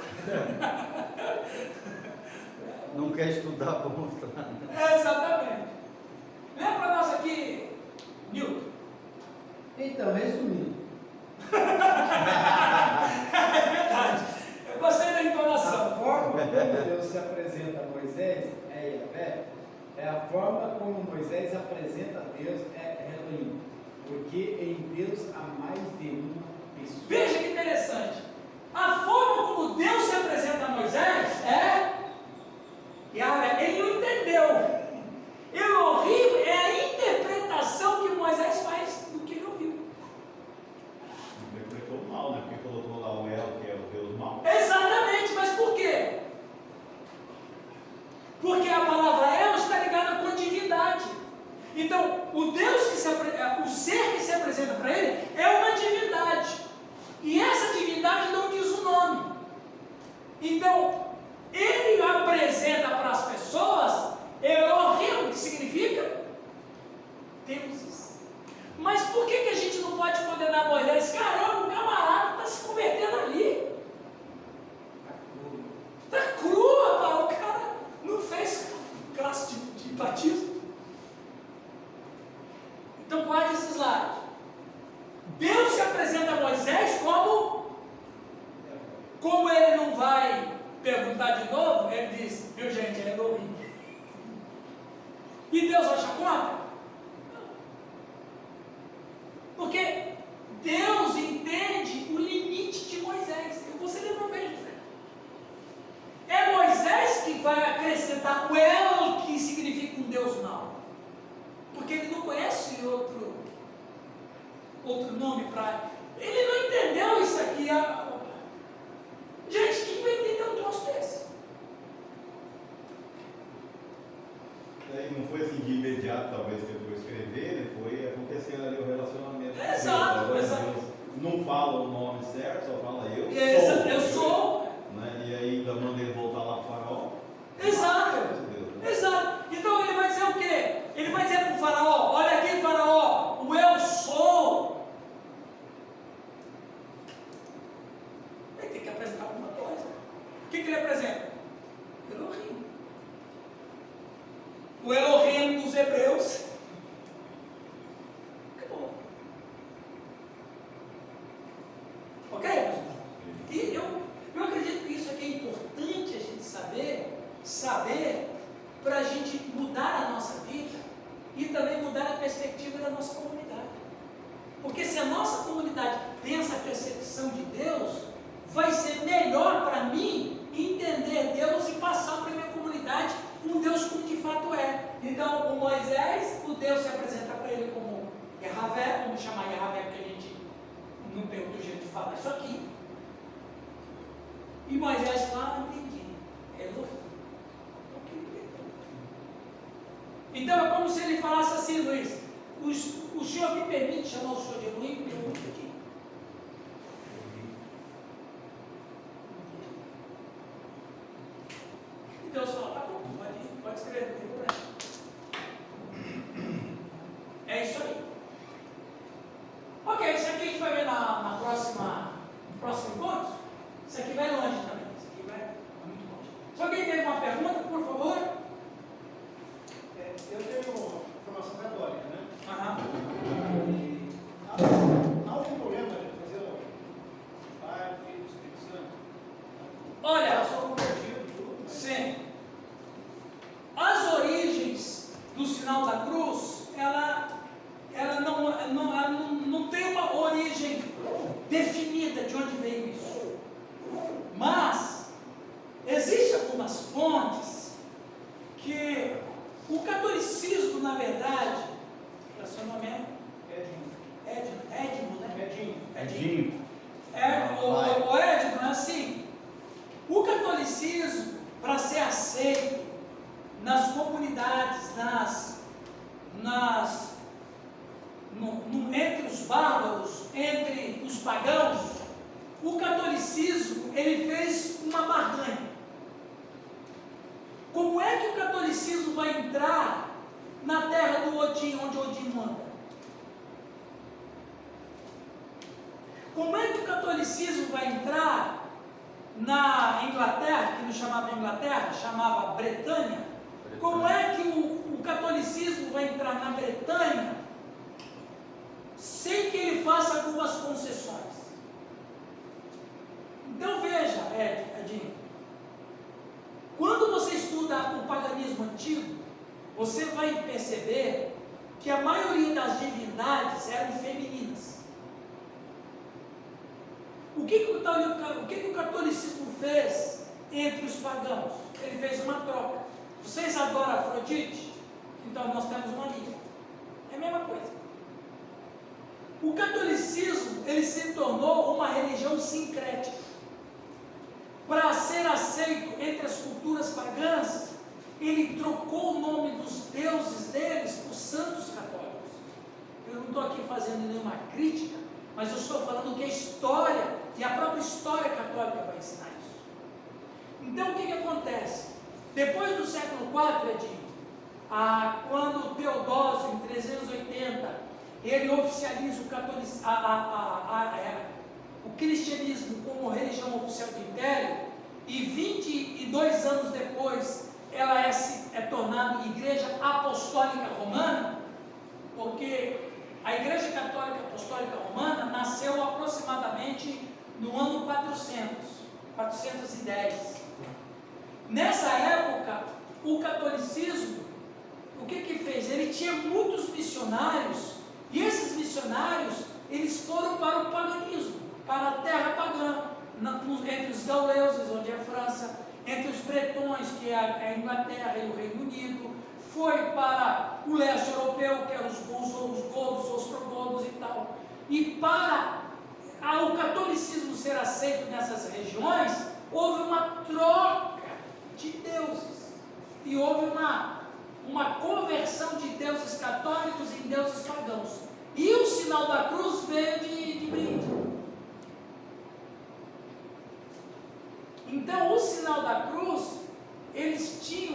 Não quer estudar para mostrar. Exatamente. Lê para nós aqui, Nilton. Então, resumindo, É verdade. Eu gostei da A entonação. forma como Deus se apresenta a Moisés é Yahvé, é a forma como Moisés apresenta a Deus é Elohim, porque em Deus há mais de uma pessoa. Veja que interessante. A forma como Deus se apresenta a Moisés é Yahvé. Ele não entendeu. Elohim é a interpretação que Moisés faz do que ele ouviu. Interpretou mal, né? Porque colocou lá o El, que é o Deus mau. Exatamente, mas por quê? Porque a palavra El está ligada com divindade. Então, o ser que se apresenta para ele é uma divindade. E essa divindade não diz o nome. Então, ele apresenta para as pessoas Elohim, que significa deuses. Mas por que a gente não pode condenar Moisés? Caramba, o camarada está se convertendo ali. Está cru, rapaz. O cara não fez classe de batismo. Então guarde esse slide. Deus se apresenta a Moisés como ele não vai perguntar de novo, ele diz, viu gente, ele é Elohim. E Deus acha conta? Porque Deus entende o limite de Moisés. Você lembrou bem, José? É Moisés que vai acrescentar o El, que significa um Deus mau. Porque ele não conhece outro nome para... Ele não entendeu isso aqui. Gente, quem vai entender um troço desse? Não foi assim de imediato, talvez, que ele foi escrever, né? Foi acontecendo ali o relacionamento. Exato, Deus, exato. Deus não fala o nome certo, só fala eu sou. Eu sou. Né? E aí ainda manda ele voltar lá para o faraó. Exato. Deus, né? Exato. Então ele vai dizer o quê? Ele vai dizer para o faraó, olha aqui, faraó, o eu sou. Ele tem que apresentar alguma coisa. O que ele apresenta? Elohim. O Elohim dos hebreus. Acabou. saber para a gente mudar a nossa vida e também mudar a perspectiva da nossa comunidade. Porque se a nossa comunidade tem essa percepção de Deus, vai ser melhor para mim entender Deus e passar para a minha comunidade um Deus como de fato é. Então, o Moisés, o Deus se apresenta para ele como Yahvé, vamos chamar Yahvé porque a gente não tem outro jeito de falar isso aqui. E Moisés fala, entendi, Elohim. Então é como se ele falasse assim, Luiz, o senhor me permite chamar o senhor de Elohim? Eu não entendi. E Deus fala, tá bom, pode escrever, não tem problema. É isso aí. Ok, isso aqui a gente vai ver no próximo encontro. Isso aqui vai longe também. Isso aqui vai muito longe. Se alguém tem uma pergunta, por favor. Eu tenho formação católica, né? Aham. Há algum problema de fazer o Pai, o Filho, o Espírito Santo? Olha, Eu sou convertido, tudo. Mas... sim. As origens do sinal da cruz, ela não tem uma origem definida de onde veio isso. Mas existem algumas fontes que o catolicismo, na verdade, seu nome é? Edmo, né? Edinho. O Edmo é assim, o catolicismo, para ser aceito nas comunidades, entre os bárbaros, entre os pagãos, o catolicismo, ele fez uma barganha. Como é que o catolicismo vai entrar na terra do Odin, onde Odin manda? Como é que o catolicismo vai entrar na Inglaterra, que não chamava Inglaterra, chamava Bretanha? Como é que o catolicismo vai entrar na Bretanha sem que ele faça algumas concessões? Então veja, Edinho, quando você estuda o paganismo antigo, você vai perceber que a maioria das divindades eram femininas. O que o catolicismo fez entre os pagãos? Ele fez uma troca. Vocês adoram Afrodite? Então nós temos uma liga. É a mesma coisa. O catolicismo, ele se tornou uma religião sincrética. Para ser aceito entre as culturas pagãs, ele trocou o nome dos deuses deles por santos católicos. Eu não estou aqui fazendo nenhuma crítica, mas eu estou falando que a história e a própria história católica vai ensinar isso. Então o que acontece? Depois do século IV, Edinho, quando Teodósio, em 380, ele oficializa o cristianismo como religião oficial do Império, e 22 anos depois ela é tornada Igreja Apostólica Romana, porque a Igreja Católica Apostólica Romana nasceu aproximadamente no ano 410. Nessa época, o catolicismo, o que fez? Ele tinha muitos missionários, e esses missionários, eles foram para o paganismo, para a terra pagã, entre os gauleses, onde é a França, entre os bretões, que é a Inglaterra e o Reino Unido, foi para o leste europeu, que eram os godos, os ostrogodos e tal. E para o catolicismo ser aceito nessas regiões, houve uma troca de deuses, e houve uma conversão de deuses católicos em deuses pagãos. E o sinal da cruz veio de brinde. Então, o sinal da cruz,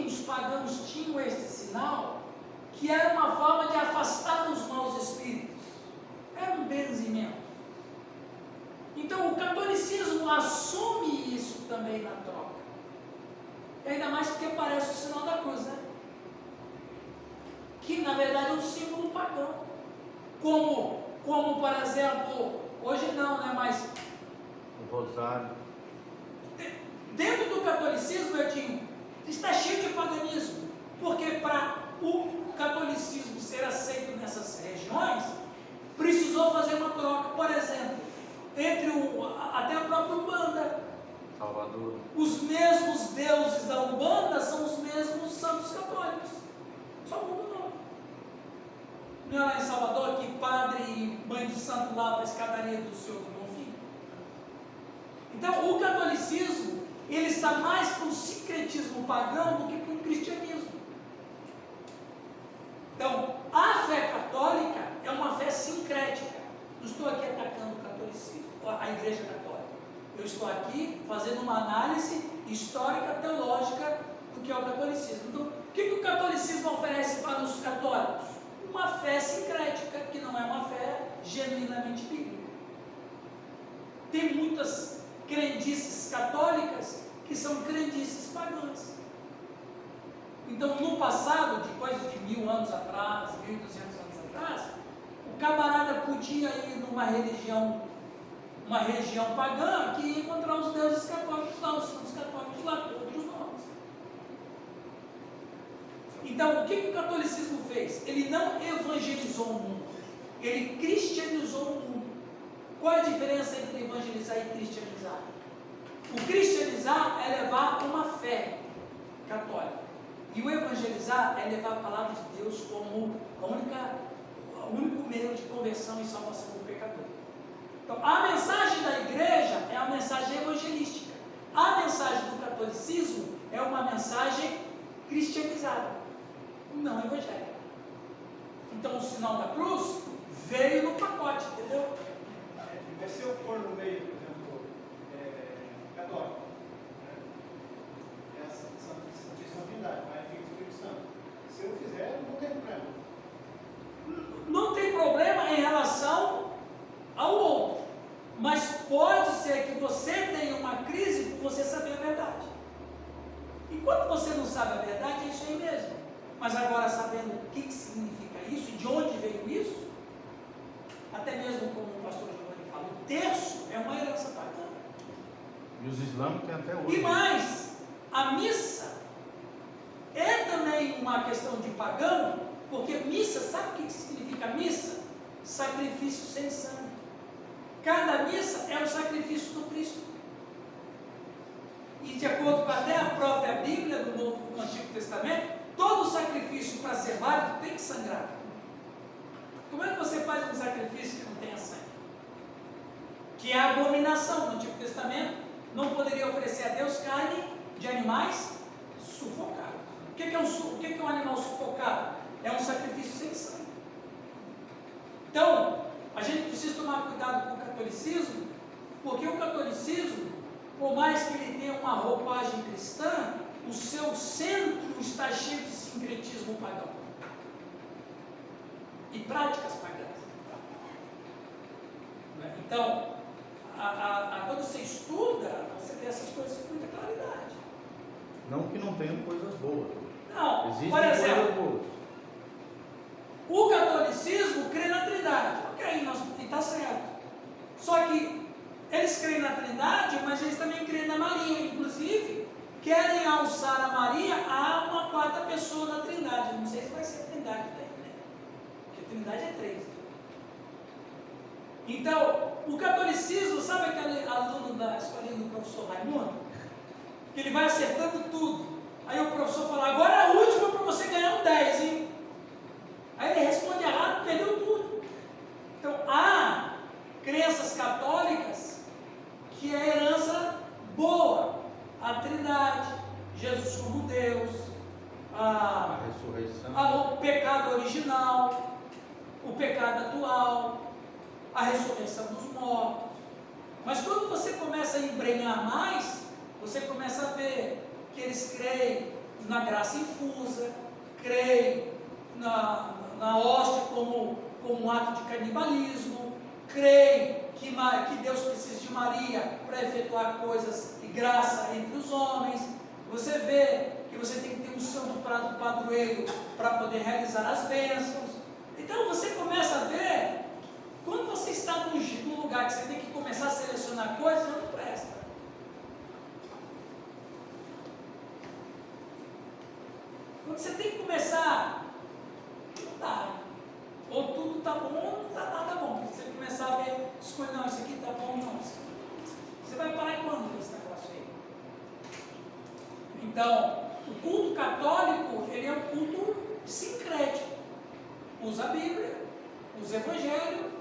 os pagãos tinham este sinal, que era uma forma de afastar os maus espíritos. Era um benzimento. Então, o catolicismo assume isso também na troca. E ainda mais porque aparece o sinal da cruz, né? Que, na verdade, é um símbolo pagão. Como, por exemplo, hoje não, né? Mas O rosário. dentro do catolicismo, eu digo, está cheio de paganismo, porque para o catolicismo ser aceito nessas regiões, precisou fazer uma troca, por exemplo, entre até a própria Umbanda. Salvador. Os mesmos deuses da Umbanda são os mesmos santos católicos. Só muda o nome. Não é lá em Salvador que padre e mãe de santo lava a escadaria do Senhor do Bonfim? Então, o catolicismo, ele está mais para o sincretismo pagão do que para o cristianismo. Então, a fé católica é uma fé sincrética. Não estou aqui atacando o catolicismo, a igreja católica. Eu estou aqui fazendo uma análise histórica, teológica do que é o catolicismo. Então, o que o catolicismo oferece para os católicos? Uma fé sincrética, que não é uma fé genuinamente bíblica. Tem muitas crendices católicas que são crendices pagãs. Então, no passado, de coisa de 1000 anos atrás, 1200 anos atrás, o camarada podia ir numa região pagã que ia encontrar os deuses católicos lá, os santos católicos lá, com outros nomes. Então, o que o catolicismo fez? Ele não evangelizou o mundo, ele cristianizou o mundo. Qual é a diferença entre evangelizar e cristianizar? O cristianizar é levar uma fé católica, e o evangelizar é levar a palavra de Deus como o único meio de conversão e salvação do pecador. Então, a mensagem da igreja é uma mensagem evangelística. A mensagem do catolicismo é uma mensagem cristianizada, não evangélica. Então, o sinal da cruz veio no pacote, entendeu? Mas se eu for no meio, por exemplo, católico, essa Santíssima Trindade, Pai, Filho e Espírito Santo, se eu fizer, não tem problema. Não tem problema em relação ao outro, mas pode ser que você tenha uma crise por você saber a verdade. Enquanto você não sabe a verdade, é isso aí mesmo. Mas agora, sabendo o que significa isso, de onde veio isso, até mesmo como o pastor Giovanni fala, o terço é uma herança pagã. E os islâmicos têm até hoje. E mais, a missa é também uma questão de pagão, porque missa, sabe o que significa missa? Sacrifício sem sangue. Cada missa é um sacrifício do Cristo. E de acordo com até a própria Bíblia do Antigo Testamento, todo sacrifício para ser válido tem que sangrar. Como é que você faz um sacrifício que não tenha sangue? Que é a abominação. No Antigo Testamento não poderia oferecer a Deus carne de animais sufocados. O que é um animal sufocado? É um sacrifício sem sangue. Então, a gente precisa tomar cuidado com o catolicismo, porque o catolicismo, por mais que ele tenha uma roupagem cristã, o seu centro está cheio de sincretismo pagão e práticas pagãs. Então, quando você estuda, você vê essas coisas com muita claridade. Não que não tenham coisas boas. Não, Existem por exemplo, coisas boas. o catolicismo crê na Trindade. Ok, e está certo. Só que eles creem na Trindade, mas eles também creem na Maria. Inclusive, querem alçar a Maria a uma quarta pessoa da Trindade. Não sei se vai ser a Trindade daí, né? Porque a Trindade é 3. Então, o catolicismo, sabe aquele aluno da escolinha do professor Raimundo? Que ele vai acertando tudo. Aí o professor fala, agora é a última para você ganhar um 10, hein? Aí ele responde errado, perdeu tudo. Então, há crenças católicas que é herança boa. A Trindade, Jesus como Deus, A ressurreição. o pecado original, o pecado atual, a ressurreição dos mortos. Mas quando você começa a embrenhar mais, você começa a ver que eles creem na graça infusa, creem na hóstia como um ato de canibalismo, creem que Deus precisa de Maria para efetuar coisas de graça entre os homens. Você vê que você tem que ter um santo padroeiro para poder realizar as bênçãos. Então você começa a ver, quando você está num lugar que você tem que começar a selecionar coisas, não presta. Quando você tem que começar, não dá. Ou tudo está bom ou não está nada bom. Porque você começar a ver, escolher, não, isso aqui está bom, não. Você vai parar quando nesse negócio aí? Então, o culto católico, ele é um culto sincrético. Usa a Bíblia, usa o Evangelho,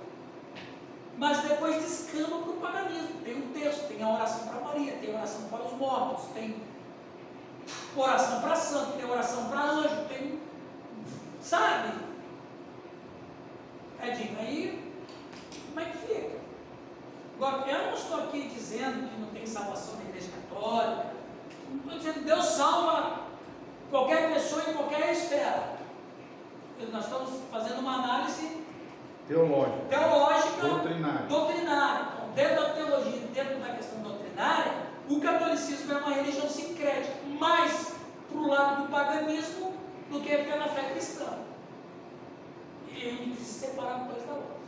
mas depois descamba para o paganismo. Tem um texto, tem a oração para Maria, tem a oração para os mortos, tem oração para santo, tem oração para anjo, tem, sabe? Edinho, aí, como é que fica? Agora, eu não estou aqui dizendo que não tem salvação na igreja católica, não estou dizendo que Deus salva qualquer pessoa em qualquer esfera. Nós estamos fazendo uma análise teológica, doutrinária. Então, dentro da teologia, dentro da questão doutrinária, o catolicismo é uma religião sincrética, mais para o lado do paganismo do que pela fé cristã. E a gente precisa separar uma coisa da outra.